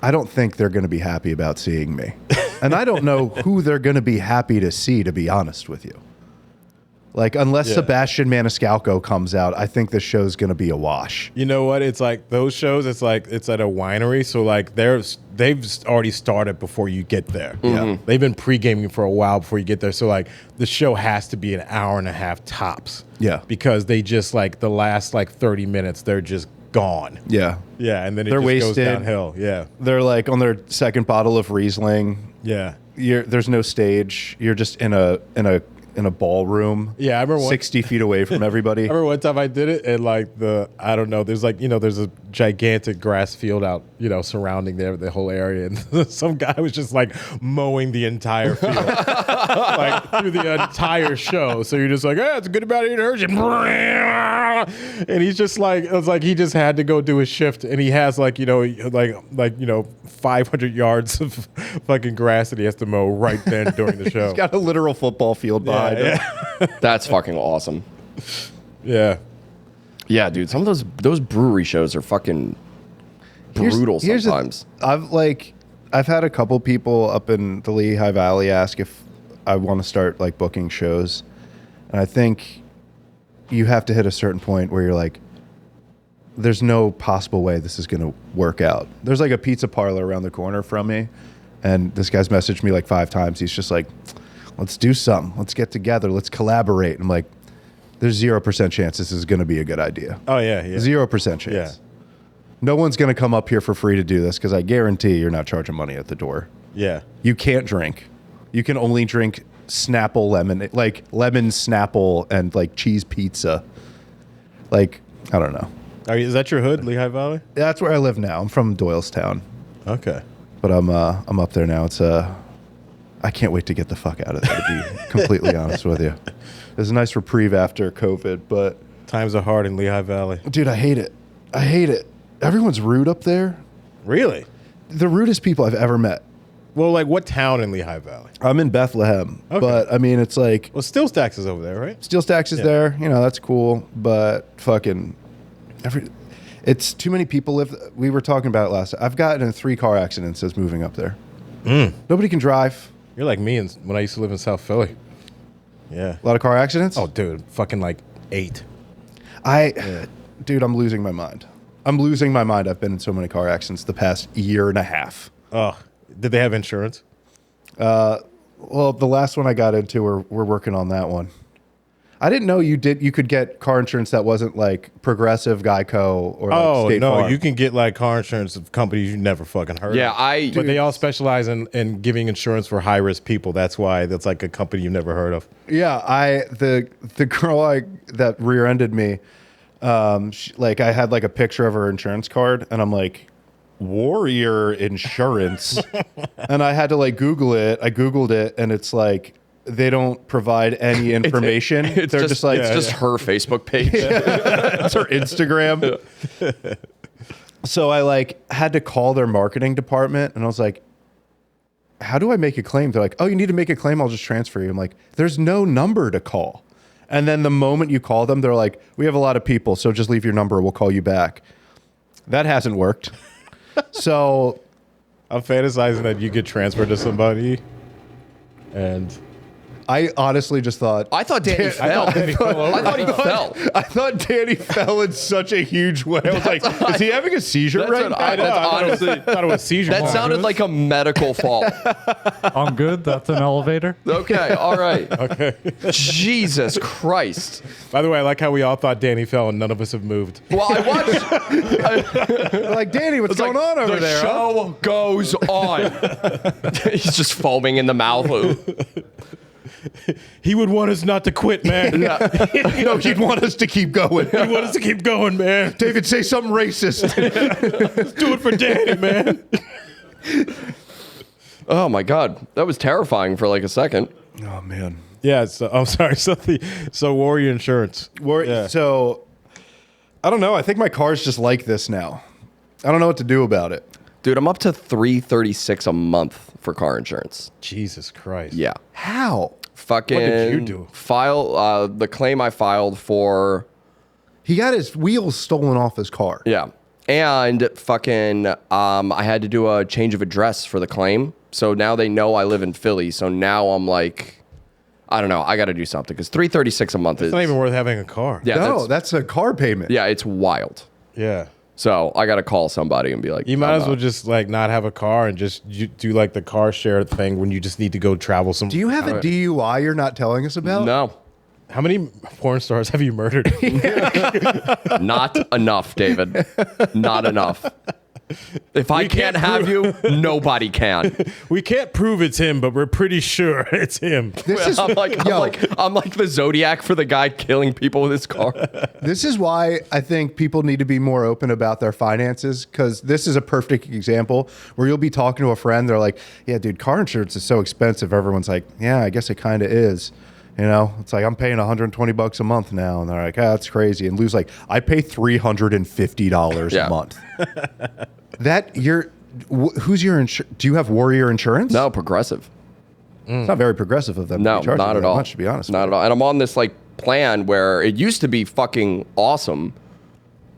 Speaker 1: I don't think they're going to be happy about seeing me. And I don't know who they're going to be happy to see, to be honest with you. Like, unless
Speaker 3: Yeah.
Speaker 1: Sebastian Maniscalco comes out, I think the show's going to be a wash.
Speaker 3: You know what? It's like those shows. It's like it's at a winery, so like they've already started before you get there.
Speaker 1: Yeah.
Speaker 3: They've been pre-gaming for a while before you get there. So like the show has to be an hour and a half tops.
Speaker 1: Yeah.
Speaker 3: because they just like the last like 30 minutes, they're just gone.
Speaker 1: Yeah.
Speaker 3: Yeah, and then it
Speaker 1: They're
Speaker 3: just goes
Speaker 1: wasted.
Speaker 3: downhill. Yeah,
Speaker 1: They're like on their second bottle of Riesling.
Speaker 3: yeah.
Speaker 1: There's no stage. You're just in a ballroom.
Speaker 3: Yeah, I remember one-
Speaker 1: 60 feet away from everybody.
Speaker 3: I remember one time I did it, and like I don't know, there's like, there's a gigantic grass field out, surrounding the whole area, and some guy was just like mowing the entire field, like through the entire show. So you're just like, it's a good amount of energy, and he's just like, it was like he just had to go do his shift, and he has like 500 yards of fucking grass that he has to mow right then during the show.
Speaker 1: He's got a literal football field behind him.
Speaker 3: yeah,
Speaker 2: That's fucking awesome.
Speaker 3: yeah.
Speaker 2: Yeah, dude. Some of those brewery shows are fucking brutal
Speaker 1: Here's the-
Speaker 2: sometimes.
Speaker 1: I've had a couple people up in the Lehigh Valley ask if I want to start like booking shows, and I think you have to hit a certain point where you're like, there's no possible way this is going to work out. There's like a pizza parlor around the corner from me, and this guy's messaged me like 5 times. He's just like, let's do something. Let's get together. Let's collaborate. I'm like, there's 0% chance this is going to be a good idea.
Speaker 3: Oh yeah, yeah.
Speaker 1: 0% chance.
Speaker 3: Yeah.
Speaker 1: No one's going to come up here for free to do this because I guarantee you're not charging money at the door.
Speaker 3: Yeah.
Speaker 1: You can't drink. You can only drink Snapple lemon, like lemon Snapple and like cheese pizza. Like, I don't know.
Speaker 3: Is that your hood, Lehigh Valley?
Speaker 1: That's where I live now. I'm from Doylestown,
Speaker 3: Okay.
Speaker 1: but I'm up there now. I can't wait to get the fuck out of there, to be completely honest with you. There's a nice reprieve after COVID, but
Speaker 3: Times are hard in Lehigh Valley.
Speaker 1: dude, I hate it. I hate it. Everyone's rude up there.
Speaker 3: Really?
Speaker 1: The rudest people I've ever met.
Speaker 3: Well, like what town in Lehigh Valley?
Speaker 1: I'm in Bethlehem,
Speaker 3: Okay.
Speaker 1: but I mean, it's like
Speaker 3: Well, Steel Stacks is over there, right?
Speaker 1: Steel Stacks is
Speaker 3: Yeah.
Speaker 1: there. That's cool, but fucking it's too many people live. We were talking about it last. I've gotten in 3 car accidents since moving up there. Nobody can drive.
Speaker 3: You're like me when I used to live in South Philly. Yeah.
Speaker 1: A lot of car accidents.
Speaker 3: Oh, dude, fucking like 8.
Speaker 1: Dude, I'm losing my mind. I'm losing my mind. I've been in so many car accidents the past year and a half.
Speaker 3: Oh, did they have insurance?
Speaker 1: Well, the last one I got into, we're working on that one. I didn't know you could get car insurance that wasn't like Progressive, Geico, or like
Speaker 3: Oh
Speaker 1: State
Speaker 3: no,
Speaker 1: Farm.
Speaker 3: you can get like car insurance of companies you never fucking heard
Speaker 2: Yeah,
Speaker 3: of. But they all specialize in giving insurance for high risk people. That's why that's like a company you've never heard of.
Speaker 1: Yeah, the girl that rear-ended me, like I had like a picture of her insurance card, and I'm like, Warrior Insurance, and I had to like Google it. I Googled it, and it's like they don't provide any information.
Speaker 2: It's
Speaker 1: They're just like
Speaker 2: it's just her Facebook page.
Speaker 1: it's her Instagram. So I like had to call their marketing department, and I was like, how do I make a claim? They're like, oh, you need to make a claim. I'll just transfer you. I'm like, there's no number to call. And then the moment you call them, they're like, we have a lot of people, so just leave your number. We'll call you back. That hasn't worked. So
Speaker 3: I'm fantasizing that you get transferred to somebody, and
Speaker 1: I honestly just thought,
Speaker 2: I thought Danny fell.
Speaker 3: Danny fell over.
Speaker 2: I thought he fell.
Speaker 1: I thought Danny fell in such a huge way. I was like, is he having a seizure
Speaker 2: That's
Speaker 1: right
Speaker 2: what
Speaker 1: now?
Speaker 2: I- that's honestly.
Speaker 3: I thought it was seizure.
Speaker 2: That
Speaker 3: time.
Speaker 2: sounded like a medical fall.
Speaker 4: I'm good. That's an elevator.
Speaker 2: Okay, all right. Okay. Jesus Christ.
Speaker 3: By the way, I like how we all thought Danny fell and none of us have moved.
Speaker 2: Well, I watched.
Speaker 1: They're like, Danny, what's going on over
Speaker 2: the
Speaker 1: there? huh?"
Speaker 2: show goes on. He's just foaming in the mouth.
Speaker 3: He would want us not to quit, man.
Speaker 1: No, he'd want us to keep going.
Speaker 3: He want us to keep going, man.
Speaker 1: David, say something racist.
Speaker 3: Do it for Danny, man.
Speaker 2: Oh my God, that was terrifying for like a second.
Speaker 1: Oh man.
Speaker 3: Yeah. So I'm sorry. So Warrior Insurance. Yeah.
Speaker 1: So I don't know. I think my car's just like this now. I don't know what to do about it.
Speaker 2: Dude, I'm up to $336 a month for car insurance.
Speaker 3: Jesus Christ.
Speaker 2: Yeah.
Speaker 1: How?
Speaker 2: Fucking.
Speaker 3: What did you do?
Speaker 2: File the claim I filed for.
Speaker 1: He got his wheels stolen off his car.
Speaker 2: Yeah. And fucking, I had to do a change of address for the claim. So now they know I live in Philly. So now I'm like, I don't know. I got to do something because $336 a month
Speaker 3: It's
Speaker 2: is
Speaker 3: not even worth having a car.
Speaker 2: Yeah,
Speaker 1: No, that's a car payment.
Speaker 2: yeah, it's wild.
Speaker 3: Yeah.
Speaker 2: So I got to call somebody and be like,
Speaker 3: You might
Speaker 2: I'm
Speaker 3: as well
Speaker 2: not-
Speaker 3: just like not have a car and just do like the car share thing when you just need to go travel some.
Speaker 1: Do you have a DUI you're not telling us about?
Speaker 2: No,
Speaker 3: How many porn stars have you murdered?
Speaker 2: not enough, David. Not enough. If I can't
Speaker 3: can't
Speaker 2: have you, nobody can.
Speaker 3: We can't prove it's him, but we're pretty sure it's him.
Speaker 1: This is
Speaker 2: I'm like the Zodiac for the guy killing people with his car.
Speaker 1: This is why I think people need to be more open about their finances, because this is a perfect example where you'll be talking to a friend. They're like, yeah, dude, car insurance is so expensive. Everyone's like, yeah, I guess it kind of is. You know, it's like I'm paying $120 a month now. And they're like, ah, that's crazy. And Lou's like, I pay $350
Speaker 2: Yeah.
Speaker 1: a month. Who's your insurance? Do you have Warrior Insurance?
Speaker 2: No, Progressive.
Speaker 1: It's not very progressive of them.
Speaker 2: No,
Speaker 1: to be charging
Speaker 2: not
Speaker 1: you
Speaker 2: at
Speaker 1: that
Speaker 2: all.
Speaker 1: much, to be honest.
Speaker 2: Not
Speaker 1: with
Speaker 2: at all. And I'm on this like plan where it used to be fucking awesome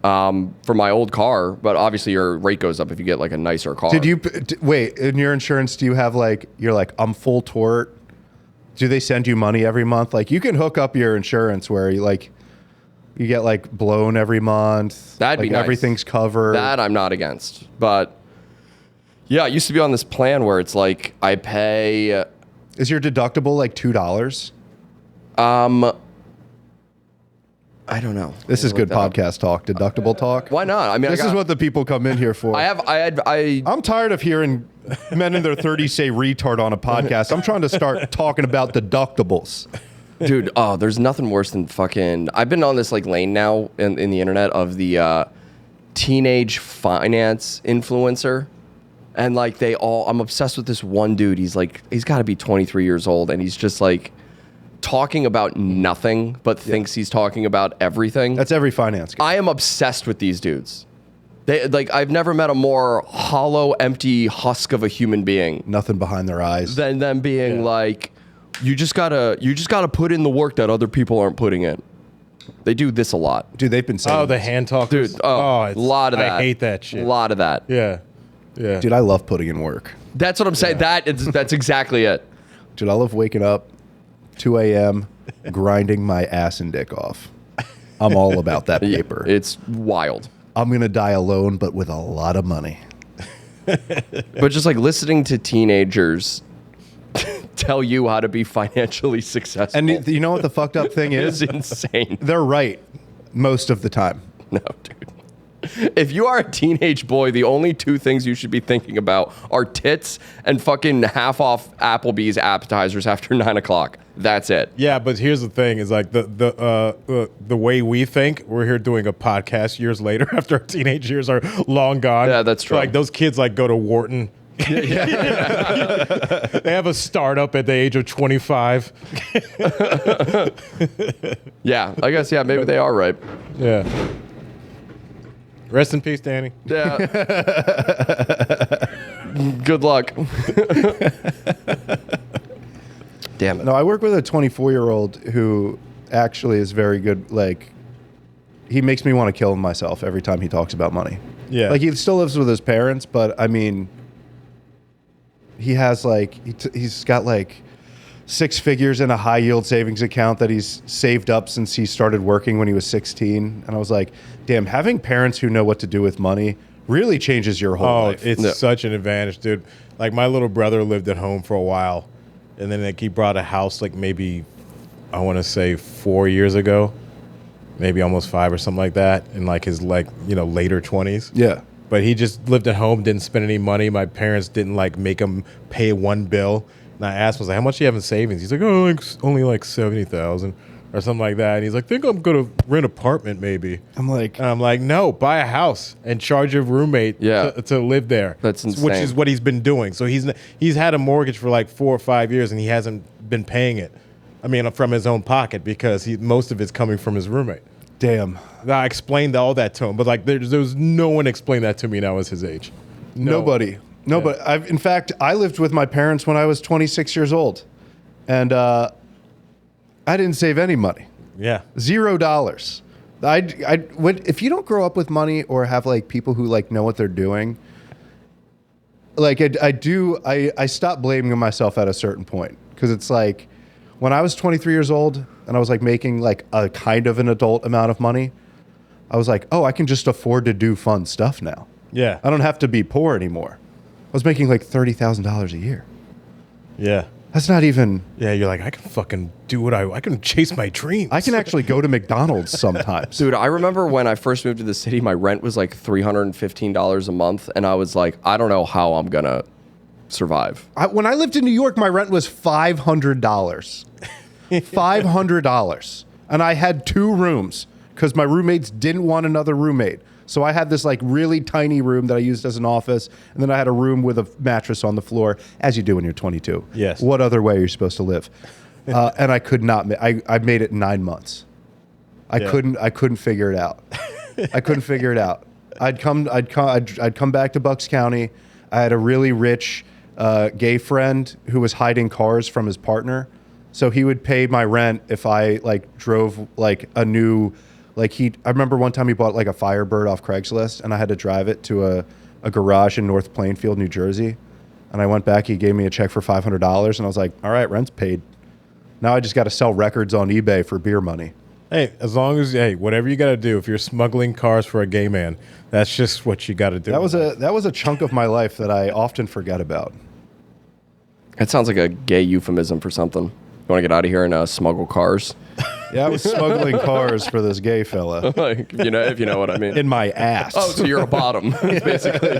Speaker 2: for my old car, but obviously your rate goes up if you get like a nicer car.
Speaker 1: you. Did you wait in your insurance? Do you have like you're like I'm full tort? Do they send you money every month? Like you can hook up your insurance where you get like blown every month.
Speaker 2: That'd be
Speaker 1: like
Speaker 2: nice.
Speaker 1: Everything's covered.
Speaker 2: That I'm not against, but yeah, I used to be on this plan where it's like I pay.
Speaker 1: Is your deductible like $2?
Speaker 2: I don't know.
Speaker 1: This is
Speaker 2: Look
Speaker 1: good
Speaker 2: that up.
Speaker 1: podcast talk. Deductible talk.
Speaker 2: Why not? I mean,
Speaker 1: This is what the people come in here for. I'm tired of hearing men in their 30s say retard on a podcast. I'm trying to start talking about deductibles.
Speaker 2: dude. Oh, there's nothing worse than fucking. I've been on this like lane now in the internet of the teenage finance influencer, and like I'm obsessed with this one dude. He's got to be 23 years old, and he's just like talking about nothing, but thinks he's talking about everything.
Speaker 1: That's every finance guy.
Speaker 2: I am obsessed with these dudes. They like I've never met a more hollow, empty husk of a human being
Speaker 1: Nothing behind their eyes.
Speaker 2: than them being like, you just gotta put in the work that other people aren't putting in. They do this a lot,
Speaker 1: Dude, they've been saying
Speaker 3: Oh, the
Speaker 1: this.
Speaker 3: hand talk.
Speaker 2: dude. Oh, a lot of that.
Speaker 3: I hate that shit.
Speaker 2: A lot of that.
Speaker 3: Yeah. Yeah.
Speaker 1: Dude, I love putting in work.
Speaker 2: That's what I'm saying. That's exactly it.
Speaker 1: Dude, I love waking up 2 a.m., grinding my ass and dick off. I'm all about that paper.
Speaker 2: It's wild.
Speaker 1: I'm going to die alone, but with a lot of money.
Speaker 2: But just like listening to teenagers tell you how to be financially successful,
Speaker 1: And you know what the fucked up thing
Speaker 2: is
Speaker 1: is?
Speaker 2: insane.
Speaker 1: They're right most of the time.
Speaker 2: No, dude. If you are a teenage boy, the only two things you should be thinking about are tits and fucking half off Applebee's appetizers after 9 o'clock. That's it.
Speaker 3: Yeah, but here's the thing: is like the way we think. We're here doing a podcast years later after our teenage years are long gone.
Speaker 2: Yeah, that's true.
Speaker 3: Like those kids like go to Wharton. They have a startup at the age of 25.
Speaker 2: Yeah, I guess, yeah, maybe they are right.
Speaker 3: Yeah. Rest in peace, Danny.
Speaker 2: Yeah. Good luck. Damn it.
Speaker 1: No, I work with a 24-year-old who actually is very good. Like, he makes me want to kill myself every time he talks about money.
Speaker 3: Yeah.
Speaker 1: Like, he still lives with his parents, but I mean, he has like, he's got like 6 figures in a high yield savings account that he's saved up since he started working when he was 16. And I was like, damn, having parents who know what to do with money really changes your whole
Speaker 3: Oh,
Speaker 1: life.
Speaker 3: it's
Speaker 2: Yeah.
Speaker 3: such an advantage, dude. Like my little brother lived at home for a while, and then like he brought a house like maybe I want to say 4 years ago, maybe almost 5 or something like that, in like his later 20s.
Speaker 1: Yeah.
Speaker 3: But he just lived at home, didn't spend any money. My parents didn't like make him pay one bill. And I asked him, I was like, how much do you have in savings? He's like, oh, like, only like 70,000 or something like that. And he's like, think I'm gonna rent an apartment maybe.
Speaker 1: I'm like,
Speaker 3: And I'm like, no, buy a house and charge your roommate
Speaker 2: Yeah.
Speaker 3: to live there.
Speaker 2: That's
Speaker 3: Which
Speaker 2: insane.
Speaker 3: is what he's been doing. So he's had a mortgage for like 4 or 5 years and he hasn't been paying it. I mean, from his own pocket because most of it's coming from his roommate.
Speaker 1: damn.
Speaker 3: I explained all that to him, but like there was no one explained that to me now as his age. No.
Speaker 1: Nobody. Nobody. In fact, I lived with my parents when I was 26 years old, and I didn't save any money.
Speaker 3: Yeah.
Speaker 1: $0. If you don't grow up with money or have like people who like know what they're doing, like I stopped blaming myself at a certain point because it's like when I was 23 years old and I was like making like a kind of an adult amount of money, I was like, oh, I can just afford to do fun stuff now.
Speaker 3: Yeah.
Speaker 1: I don't have to be poor anymore. I was making like $30,000 a year.
Speaker 3: Yeah.
Speaker 1: That's not even.
Speaker 3: Yeah, you're like, I can fucking do what I can chase my dreams.
Speaker 1: I can actually go to McDonald's sometimes.
Speaker 2: Dude, I remember when I first moved to the city, my rent was like $315 a month, and I was like, I don't know how I'm gonna survive.
Speaker 1: When I lived in New York, my rent was $500. $500. And I had 2 rooms because my roommates didn't want another roommate. So I had this like really tiny room that I used as an office, and then I had a room with a mattress on the floor, as you do when you're 22.
Speaker 3: Yes.
Speaker 1: What other way are you supposed to live? And I could not. I made it 9 months. I couldn't figure it out. I couldn't figure it out. I'd come back to Bucks County. I had a really rich gay friend who was hiding cars from his partner, so he would pay my rent if I like drove like a new. Like I remember one time he bought like a Firebird off Craigslist, and I had to drive it to a garage in North Plainfield, New Jersey. And I went back, he gave me a check for $500, and I was like, all right, rent's paid. Now I just got to sell records on eBay for beer money.
Speaker 3: Hey, as long as whatever you got to do, if you're smuggling cars for a gay man, that's just what you got to do.
Speaker 1: That was a chunk of my life that I often forget about.
Speaker 2: That sounds like a gay euphemism for something. You want to get out of here and smuggle cars?
Speaker 1: Yeah, I was smuggling cars for this gay fella
Speaker 2: Like, if you know what I mean.
Speaker 1: in my ass.
Speaker 2: Oh, so you're a bottom, basically.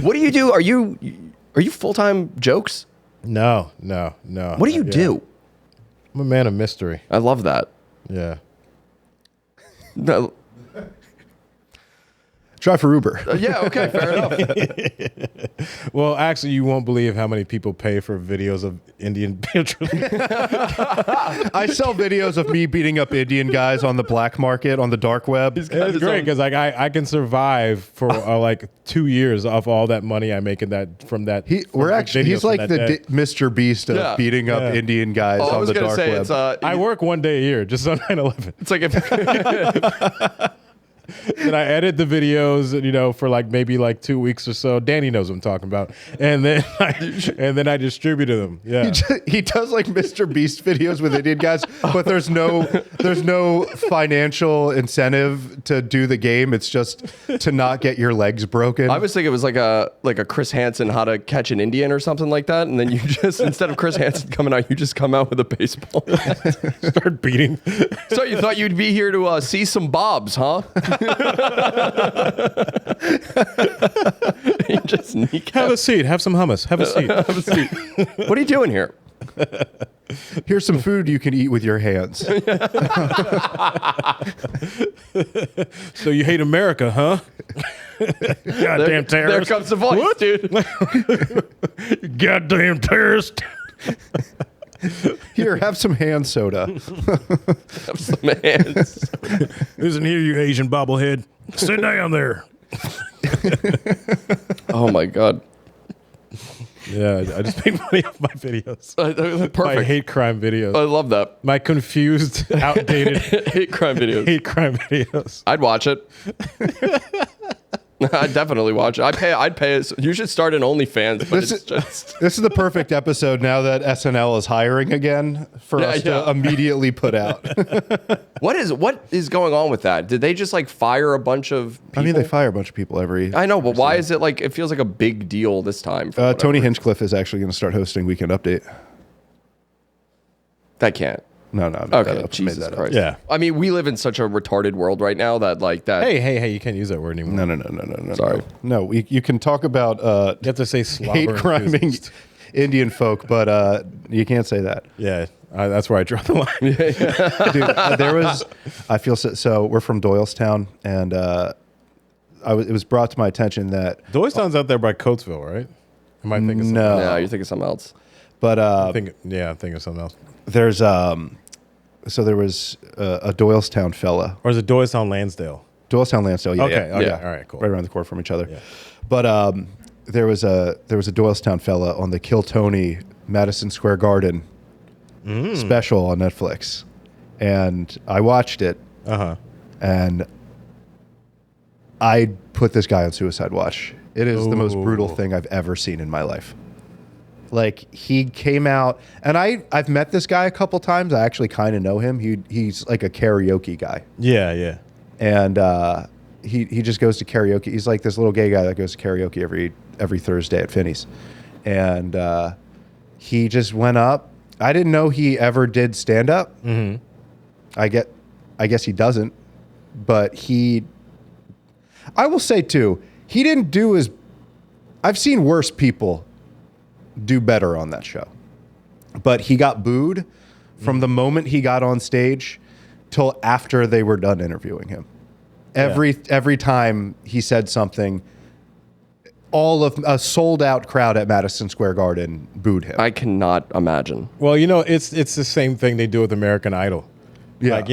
Speaker 2: What do you do? Are you full-time jokes?
Speaker 3: No.
Speaker 2: What do you do?
Speaker 3: I'm a man of mystery.
Speaker 2: I love that.
Speaker 3: Yeah.
Speaker 2: No,
Speaker 1: Try for Uber.
Speaker 2: yeah, okay, fair enough.
Speaker 3: Well, actually, you won't believe how many people pay for videos of Indian
Speaker 1: I sell videos of me beating up Indian guys on the black market, on the dark web.
Speaker 3: It's great because like I can survive for like 2 years off all that money I make in that from that.
Speaker 1: He's
Speaker 3: videos
Speaker 1: like
Speaker 3: from
Speaker 1: the
Speaker 3: that day.
Speaker 1: Mr. Beast of
Speaker 2: Yeah.
Speaker 1: beating up Indian guys
Speaker 2: Oh, I
Speaker 1: on
Speaker 2: was
Speaker 1: the
Speaker 2: gonna
Speaker 1: dark
Speaker 2: say
Speaker 1: web.
Speaker 2: it's
Speaker 3: I work 1 day a year just on 9/11.
Speaker 2: it's like if
Speaker 3: And I edit the videos, for like maybe like 2 weeks or so. Danny knows what I'm talking about, and then I distributed them. Yeah,
Speaker 1: He does like Mr. Beast videos with Indian guys, but there's no financial incentive to do the game. It's just to not get your legs broken.
Speaker 2: I was thinking it was like a Chris Hansen How to Catch an Indian or something like that, and then you just instead of Chris Hansen coming out, you just come out with a baseball.
Speaker 3: start beating.
Speaker 2: So you thought you'd be here to see some bobs, huh? You just
Speaker 3: Have a seat. Have some hummus. Have a seat.
Speaker 2: What are you doing here?
Speaker 1: Here's some food you can eat with your hands.
Speaker 3: So you hate America, huh? Goddamn
Speaker 2: There
Speaker 3: terrorist.
Speaker 2: comes the voice, dude.
Speaker 3: Goddamn terrorist.
Speaker 1: Here, have some hand soda.
Speaker 2: Have some hands.
Speaker 3: Listen here, you Asian bobblehead. Sit down there.
Speaker 2: Oh my god.
Speaker 3: Yeah, I just make money off my videos.
Speaker 2: Perfect.
Speaker 3: My hate crime videos.
Speaker 2: I love that.
Speaker 3: My confused, outdated
Speaker 2: Hate crime videos.
Speaker 3: hate crime videos.
Speaker 2: I'd watch it. I'd definitely watch it. I'd pay it. You should start an OnlyFans, but
Speaker 1: This
Speaker 2: it's
Speaker 1: is-
Speaker 2: just
Speaker 1: This is the perfect episode now that SNL is hiring again for us
Speaker 2: Yeah.
Speaker 1: to immediately put out.
Speaker 2: what is going on with that? Did they just like fire a bunch of people?
Speaker 1: I mean, they fire a bunch of people every.
Speaker 2: I know, but why is it like it feels like a big deal this time? for
Speaker 1: Tony
Speaker 2: whatever.
Speaker 1: Hinchcliffe is actually going to start hosting Weekend Update.
Speaker 2: That can't.
Speaker 1: No, I made
Speaker 2: Okay,
Speaker 1: that up. I made
Speaker 2: Jesus
Speaker 1: that up.
Speaker 2: Christ.
Speaker 3: Yeah.
Speaker 2: I mean, we live in such a retarded world right now that like that.
Speaker 3: Hey, you can't use that word anymore.
Speaker 1: No.
Speaker 2: Sorry.
Speaker 1: No, you can talk about
Speaker 3: You have to say slobber
Speaker 1: hate criming
Speaker 3: enthusiast.
Speaker 1: Indian folk, but you can't say that.
Speaker 3: Yeah, that's where I draw the line.
Speaker 1: Dude, there was. I feel so. We're from Doylestown, and it was brought to my attention that
Speaker 3: Doylestown's out there by Coatesville, right? Am I thinking something?
Speaker 1: no,
Speaker 2: No, you're thinking something else.
Speaker 1: but
Speaker 3: I'm thinking of something else.
Speaker 1: there's so there was a Doylestown fella,
Speaker 3: Or is it Doylestown Lansdale?
Speaker 1: Doylestown Lansdale. Yeah,
Speaker 3: Okay,
Speaker 1: yeah,
Speaker 3: okay,
Speaker 2: yeah.
Speaker 3: all right, cool.
Speaker 1: right around the corner from each other.
Speaker 3: Yeah.
Speaker 1: But there was a Doylestown fella on the Kill Tony Madison Square Garden special on Netflix, and I watched it,
Speaker 3: Uh-huh.
Speaker 1: and I put this guy on suicide watch. It is the most brutal thing I've ever seen in my life. Like, he came out, and I've met this guy a couple times. I actually kind of know him. He's like a karaoke guy.
Speaker 3: Yeah, yeah.
Speaker 1: And he just goes to karaoke. He's like this little gay guy that goes to karaoke every Thursday at Finney's. And he just went up. I didn't know he ever did stand-up. Mm-hmm. I guess he doesn't. But I will say, too, he didn't do as... I've seen worse people do better on that show. But he got booed from the moment he got on stage till after they were done interviewing him. Every time he said something, all of a sold-out crowd at Madison Square Garden booed him.
Speaker 2: I cannot imagine.
Speaker 3: Well, it's the same thing they do with American Idol.
Speaker 1: Yeah.
Speaker 3: Like,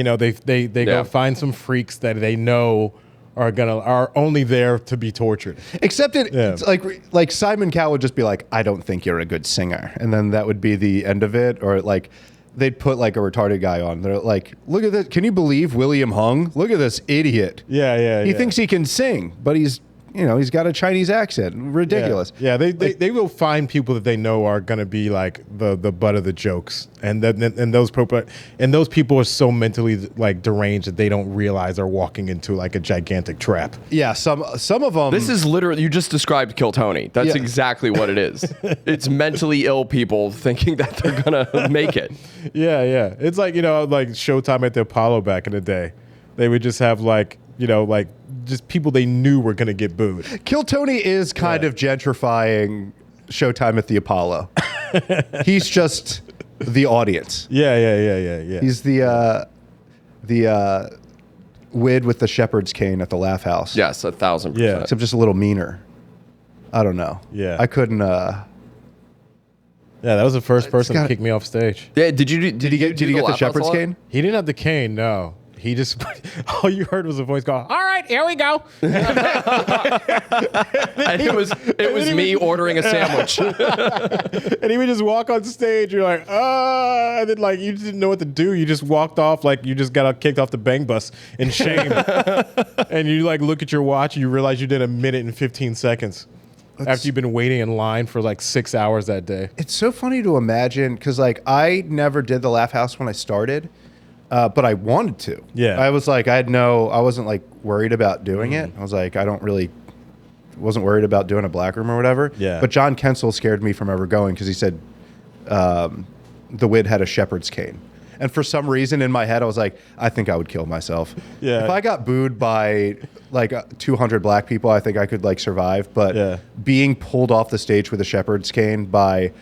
Speaker 3: they go find some freaks that they know are only there to be tortured.
Speaker 1: Except it's like Simon Cowell would just be like, I don't think you're a good singer. And then that would be the end of it. Or like they'd put like a retarded guy on. They're like, look at this. Can you believe William Hung? Look at this idiot.
Speaker 3: Yeah.
Speaker 1: He thinks he can sing, but he's got a Chinese accent. Ridiculous.
Speaker 3: Yeah, they will find people that they know are going to be like the butt of the jokes. And those people are so mentally like deranged that they don't realize they're walking into like a gigantic trap.
Speaker 1: Yeah, some of them.
Speaker 2: This is literally, you just described Kill Tony. That's
Speaker 1: Yeah.
Speaker 2: exactly what it is. It's mentally ill people thinking that they're going to make it.
Speaker 3: Yeah. It's like, like Showtime at the Apollo back in the day. They would just have like just people they knew were going to get booed.
Speaker 1: Kill Tony is kind of gentrifying Showtime at the Apollo. He's just the audience.
Speaker 3: Yeah.
Speaker 1: He's the Wid with the shepherd's cane at the Laugh House.
Speaker 2: Yes, 1,000%.
Speaker 3: Yeah.
Speaker 1: Except just a little meaner. I don't know.
Speaker 3: Yeah.
Speaker 1: I couldn't.
Speaker 3: Yeah, that was the first person to
Speaker 1: got-
Speaker 3: kick me off stage.
Speaker 2: Yeah, did he
Speaker 1: Did he get the shepherd's cane?
Speaker 3: He didn't have the cane, no. He just, all you heard was a voice go, all right, here we go.
Speaker 2: And it was me ordering a sandwich.
Speaker 3: And he would just walk on stage. You're like, and then like you didn't know what to do. You just walked off like you just got kicked off the bang bus in shame. And you like look at your watch and you realize you did 1 minute and 15 seconds after you've been waiting in line for like 6 hours that day.
Speaker 1: It's so funny to imagine because like I never did the Laugh House when I started. But I wanted to.
Speaker 3: Yeah.
Speaker 1: I was like, I wasn't like worried about doing it. I was like, wasn't worried about doing a black room or whatever.
Speaker 3: Yeah.
Speaker 1: But John Kensel scared me from ever going because he said the Wid had a shepherd's cane. And for some reason in my head, I was like, I think I would kill myself.
Speaker 3: Yeah.
Speaker 1: If I got booed by like 200 black people, I think I could like survive. But being pulled off the stage with a shepherd's cane by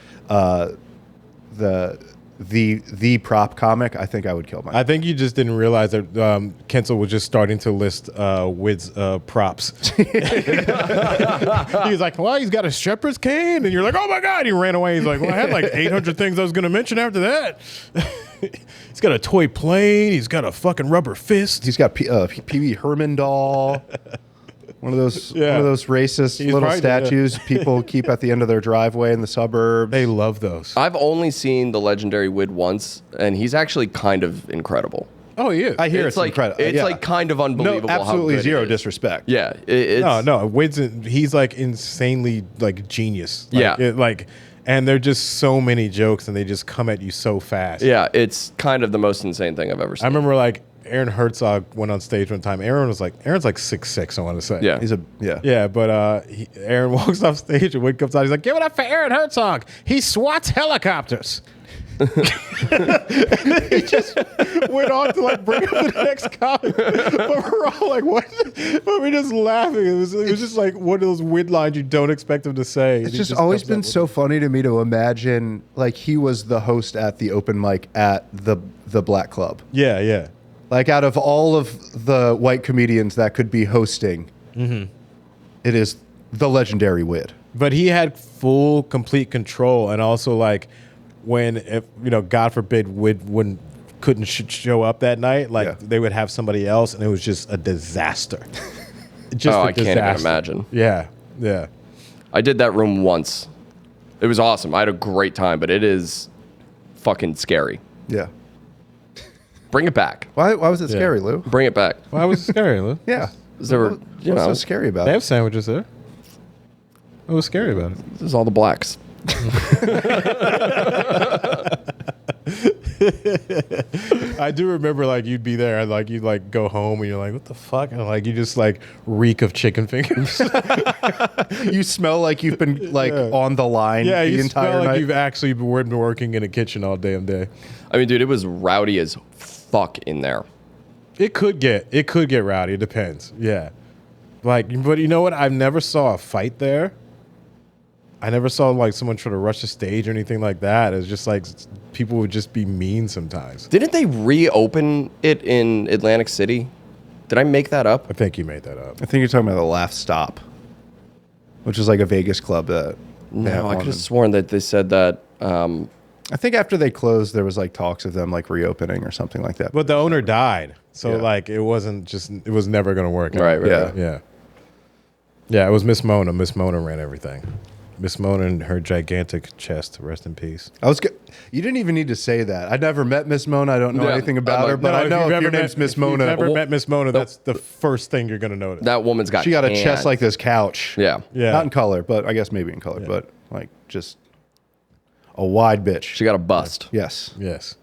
Speaker 1: the prop comic, I think I would kill myself.
Speaker 3: I think you just didn't realize that Kensel was just starting to list Wid's props. He was like, well, he's got a shepherd's cane. And you're like, oh my God. He ran away. He's like, well, I had like 800 things I was going to mention after that. He's got a toy plane. He's got a fucking rubber fist.
Speaker 1: He's got Pee Wee Herman doll. One of those racist
Speaker 3: He's
Speaker 1: little
Speaker 3: right,
Speaker 1: statues people keep at the end of their driveway in the suburbs.
Speaker 3: They love those.
Speaker 2: I've only seen the legendary Wid once, and he's actually kind of incredible.
Speaker 3: Oh, yeah.
Speaker 1: I hear it's
Speaker 2: like
Speaker 1: incredible.
Speaker 2: It's like kind of unbelievable.
Speaker 1: No, absolutely
Speaker 2: how good
Speaker 1: zero
Speaker 2: it is.
Speaker 1: disrespect.
Speaker 2: Yeah, it's,
Speaker 3: No. Wid's he's like insanely like genius. Like,
Speaker 2: Yeah.
Speaker 3: And they're just so many jokes and they just come at you so fast.
Speaker 2: Yeah, it's kind of the most insane thing I've ever seen.
Speaker 3: I remember like Aaron Herzog went on stage one time. Aaron's like 6'6", I want to say.
Speaker 2: Yeah.
Speaker 3: Yeah, but Aaron walks off stage and Wid comes out. He's like, "Give it up for Aaron Herzog. He swats helicopters." And then he just went on to like bring up the next comic. But we're all like, "What?" But we're just laughing. It was just like one of those Wid lines you don't expect him to say.
Speaker 1: It's just always been so funny to me to imagine like he was the host at the open mic at the Black Club.
Speaker 3: Yeah.
Speaker 1: Like out of all of the white comedians that could be hosting, it is the legendary Wid.
Speaker 3: But he had full, complete control, and also like when, if, God forbid, Wid couldn't show up that night, they would have somebody else, and it was just a disaster.
Speaker 2: I can't even imagine.
Speaker 3: Yeah.
Speaker 2: I did that room once. It was awesome. I had a great time, but it is fucking scary.
Speaker 1: Yeah.
Speaker 2: Bring it back.
Speaker 1: Why was it scary, Lou?
Speaker 2: Bring it back.
Speaker 3: Why was it scary, Lou?
Speaker 1: Yeah.
Speaker 2: There were, you
Speaker 1: What's
Speaker 2: know,
Speaker 1: so scary about
Speaker 3: They
Speaker 1: it?
Speaker 3: have sandwiches there. What was scary about it?
Speaker 2: this is all the blacks.
Speaker 3: I do remember like you'd be there and like you'd like go home and you're like, what the fuck? And like you just like reek of chicken fingers.
Speaker 1: You smell like you've been like on the line
Speaker 3: Yeah,
Speaker 1: the
Speaker 3: you
Speaker 1: entire
Speaker 3: smell like
Speaker 1: night.
Speaker 3: you've actually been working in a kitchen all damn day.
Speaker 2: I mean, dude, it was rowdy as fuck in there.
Speaker 3: It could get rowdy. It depends. Yeah, like, but you know what? I never saw a fight there. I never saw like someone try to rush the stage or anything like that. It's just like people would just be mean sometimes.
Speaker 2: Didn't they reopen it in Atlantic City? Did I make that up?
Speaker 3: I think you made that up.
Speaker 1: I think you're talking about the Laugh Stop, which is like a Vegas club that. they have
Speaker 2: No, I
Speaker 1: one
Speaker 2: could have
Speaker 1: in.
Speaker 2: sworn that they said that.
Speaker 1: I think after they closed, there was like talks of them like reopening or something like that.
Speaker 3: But the owner died, so
Speaker 1: Yeah.
Speaker 3: like it was never going to work. out.
Speaker 2: Right, right,
Speaker 1: Yeah.
Speaker 2: right.
Speaker 3: Yeah, it was Miss Mona. Miss Mona ran everything. Miss Mona and her gigantic chest. Rest in peace.
Speaker 1: You didn't even need to say that. I never met Miss Mona. I don't know
Speaker 2: Yeah,
Speaker 1: anything
Speaker 2: I'm
Speaker 1: about
Speaker 2: like,
Speaker 1: her, but
Speaker 3: No,
Speaker 1: I know
Speaker 3: you've
Speaker 1: if your
Speaker 3: ever
Speaker 1: name's Miss
Speaker 3: if you've
Speaker 1: Mona,
Speaker 3: never met Miss Mona, that's the first thing you're going to notice.
Speaker 2: That woman's got.
Speaker 1: she got a
Speaker 2: hands.
Speaker 1: chest like this couch.
Speaker 2: Yeah.
Speaker 3: Yeah.
Speaker 1: Not in color, but I guess maybe in color, but like just a wide bitch.
Speaker 2: She got a bust.
Speaker 1: Yes.
Speaker 3: Yes.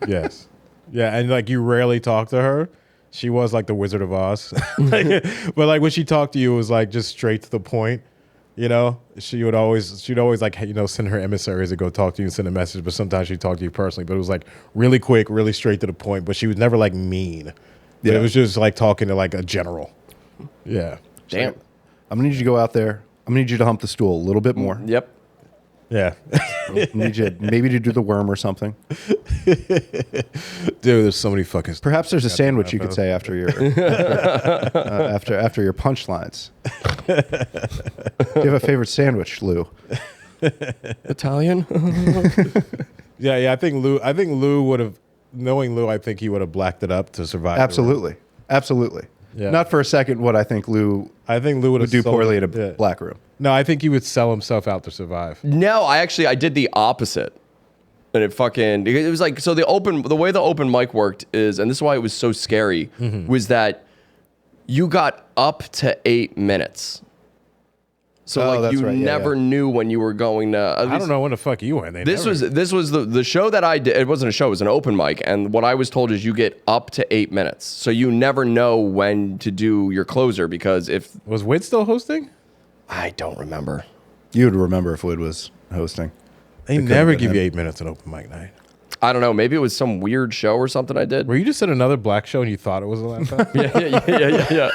Speaker 3: Yes. Yeah, and like you rarely talk to her. She was like the Wizard of Oz. But like when she talked to you, it was like just straight to the point. You know, she'd always like, you know, send her emissaries to go talk to you and send a message, but sometimes she'd talk to you personally. But it was like really quick, really straight to the point. But she was never like mean. But
Speaker 1: Yeah.
Speaker 3: it was just like talking to like a general. Yeah.
Speaker 2: Damn.
Speaker 1: I'm gonna need you to go out there. I'm gonna need you to hump the stool a little bit more.
Speaker 2: Yep.
Speaker 3: Yeah.
Speaker 1: I need you maybe to do the worm or something.
Speaker 3: Dude, there's so many fucking.
Speaker 1: Perhaps there's a
Speaker 3: Got
Speaker 1: sandwich
Speaker 3: that,
Speaker 1: you could
Speaker 3: though.
Speaker 1: say after your after your punchlines. Do you have a favorite sandwich, Lou?
Speaker 2: Italian.
Speaker 3: Yeah. I think Lou would have, knowing Lou, I think he would have blacked it up to survive. the room.
Speaker 1: Absolutely. Absolutely.
Speaker 3: Yeah.
Speaker 1: Not for a second would I think Lou
Speaker 3: I think Lou would
Speaker 1: would
Speaker 3: have
Speaker 1: do
Speaker 3: sold
Speaker 1: poorly
Speaker 3: it.
Speaker 1: in a
Speaker 3: Yeah.
Speaker 1: black room.
Speaker 3: No, I think he would sell himself out to survive.
Speaker 2: No, I did the opposite. And it was like, so the way the open mic worked is, and this is why it was so scary, was that you got up to 8 minutes. So
Speaker 1: Oh,
Speaker 2: like
Speaker 1: that's
Speaker 2: you
Speaker 1: right. Yeah,
Speaker 2: never knew when you were going to.
Speaker 3: I don't know when the fuck you went.
Speaker 2: This was the show that I did. It wasn't a show; it was an open mic. And what I was told is you get up to 8 minutes, so you never know when to do your closer because if
Speaker 3: Was Wade still hosting?
Speaker 2: I don't remember.
Speaker 1: You would remember if Wood was hosting.
Speaker 3: They
Speaker 1: could've
Speaker 3: never
Speaker 1: been
Speaker 3: give
Speaker 1: him.
Speaker 3: you 8 minutes on open mic night.
Speaker 2: I don't know. Maybe it was some weird show or something I did.
Speaker 3: Were you just at another black show and you thought it was a laptop?
Speaker 2: Yeah.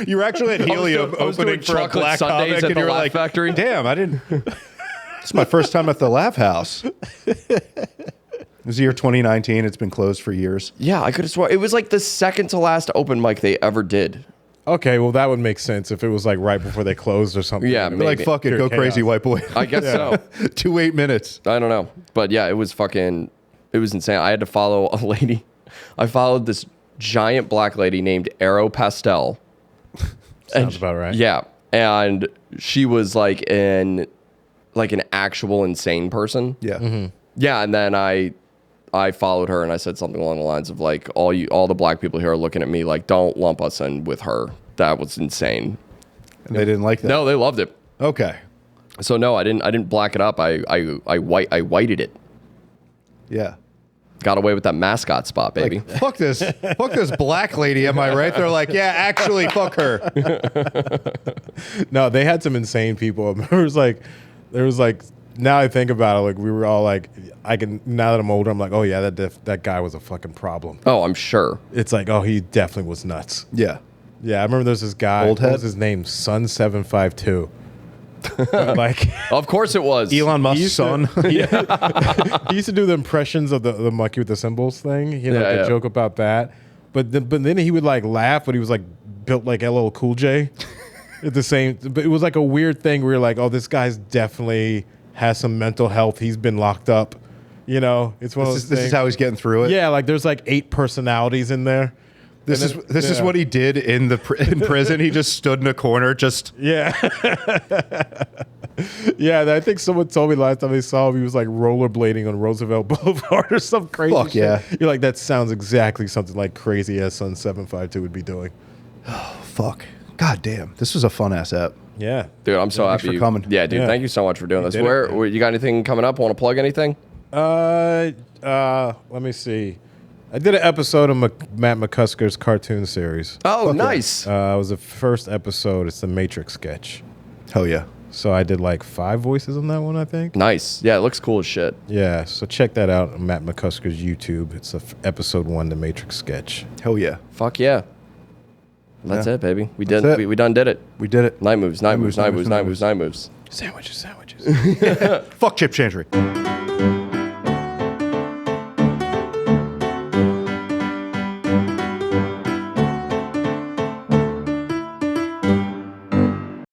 Speaker 1: You were actually at Helium
Speaker 2: I was doing
Speaker 1: opening for a
Speaker 2: chocolate
Speaker 1: black
Speaker 2: sundaes
Speaker 1: comic,
Speaker 2: at
Speaker 1: and
Speaker 2: the
Speaker 1: you were
Speaker 2: Laugh
Speaker 1: like,
Speaker 2: Factory.
Speaker 1: "Damn, I didn't." It's my first time at the Laugh House. It was the year 2019. It's been closed for years.
Speaker 2: Yeah, I could have sworn it was like the second to last open mic they ever did.
Speaker 3: Okay, well that would make sense if it was like right before they closed or something.
Speaker 2: Yeah,
Speaker 3: It'd
Speaker 1: Be
Speaker 3: be
Speaker 1: like,
Speaker 2: Maybe.
Speaker 1: fuck it,
Speaker 3: Pure
Speaker 1: go
Speaker 3: chaos.
Speaker 1: crazy, white boy.
Speaker 2: I guess so.
Speaker 1: 2 8 minutes.
Speaker 2: I don't know. But yeah, it was insane. I had to follow a lady. I followed this giant black lady named Arrow Pastel.
Speaker 3: Sounds about right.
Speaker 2: Yeah. And she was like an actual insane person.
Speaker 1: Yeah.
Speaker 2: Yeah, and then I followed her and I said something along the lines of like all the black people here are looking at me like don't lump us in with her. That was insane.
Speaker 1: And they didn't like that.
Speaker 2: No, they loved it.
Speaker 1: Okay.
Speaker 2: So no, I didn't black it up. I whited it.
Speaker 1: Yeah.
Speaker 2: Got away with that mascot spot, baby.
Speaker 1: Like, fuck this black lady. Am I right? They're like, yeah, actually, fuck her.
Speaker 3: No, they had some insane people. There was like, now I think about it, like we were all like, now that I'm older, I'm like, oh yeah, that guy was a fucking problem.
Speaker 2: Oh, I'm sure.
Speaker 3: It's like, oh, he definitely was nuts.
Speaker 1: Yeah.
Speaker 3: Yeah, I remember there's this guy.
Speaker 1: Old
Speaker 3: What
Speaker 1: head?
Speaker 3: was his name? Sun752. Like
Speaker 2: Of course it was.
Speaker 1: Elon Musk's
Speaker 3: used to-
Speaker 1: son.
Speaker 3: he used to do the impressions of the monkey with the symbols thing. You know,
Speaker 2: Yeah,
Speaker 3: the
Speaker 2: yeah.
Speaker 3: joke about that. But then he would like laugh, but he was like built like LL Cool J. At the same, but it was like a weird thing where you're like, oh, this guy's definitely has some mental health. He's been locked up. You know, it's one of those
Speaker 1: This is
Speaker 3: things.
Speaker 1: how he's getting through it.
Speaker 3: Yeah, like there's like 8 personalities in there.
Speaker 1: This
Speaker 3: And
Speaker 1: is
Speaker 3: then-
Speaker 1: this is
Speaker 3: yeah.
Speaker 1: what he did in in prison. He just stood in a corner, just
Speaker 3: Yeah. Yeah, I think someone told me last time they saw him, he was like rollerblading on Roosevelt Boulevard or some crazy
Speaker 1: Fuck
Speaker 3: shit.
Speaker 1: yeah.
Speaker 3: You're like, that sounds exactly something like crazy as Sun752 would be doing.
Speaker 1: fuck. God damn. This was a fun ass app.
Speaker 3: Yeah.
Speaker 2: Dude, I'm so
Speaker 1: Thanks
Speaker 2: happy.
Speaker 1: for coming.
Speaker 2: Yeah, dude.
Speaker 3: Yeah.
Speaker 2: Thank you so much for doing this.
Speaker 3: did it,
Speaker 2: Where
Speaker 3: man.
Speaker 2: you got anything coming up? Want to plug anything?
Speaker 3: Let me see. I did an episode of Matt McCusker's cartoon series.
Speaker 2: Oh, nice.
Speaker 3: It was the first episode. It's the Matrix sketch.
Speaker 1: Hell yeah.
Speaker 3: So I did like 5 voices on that one, I think.
Speaker 2: Nice. Yeah, it looks cool as shit.
Speaker 3: Yeah, so check that out on Matt McCusker's YouTube. It's episode 1, the Matrix sketch.
Speaker 1: Hell yeah.
Speaker 2: Fuck yeah. That's
Speaker 1: Yeah.
Speaker 2: it, baby. We
Speaker 1: That's
Speaker 2: did.
Speaker 1: it.
Speaker 2: We done did it.
Speaker 1: We did it.
Speaker 2: Night moves. Night moves. Night moves. Night moves. Night moves.
Speaker 3: Sandwiches.
Speaker 1: Fuck Chip Chantry.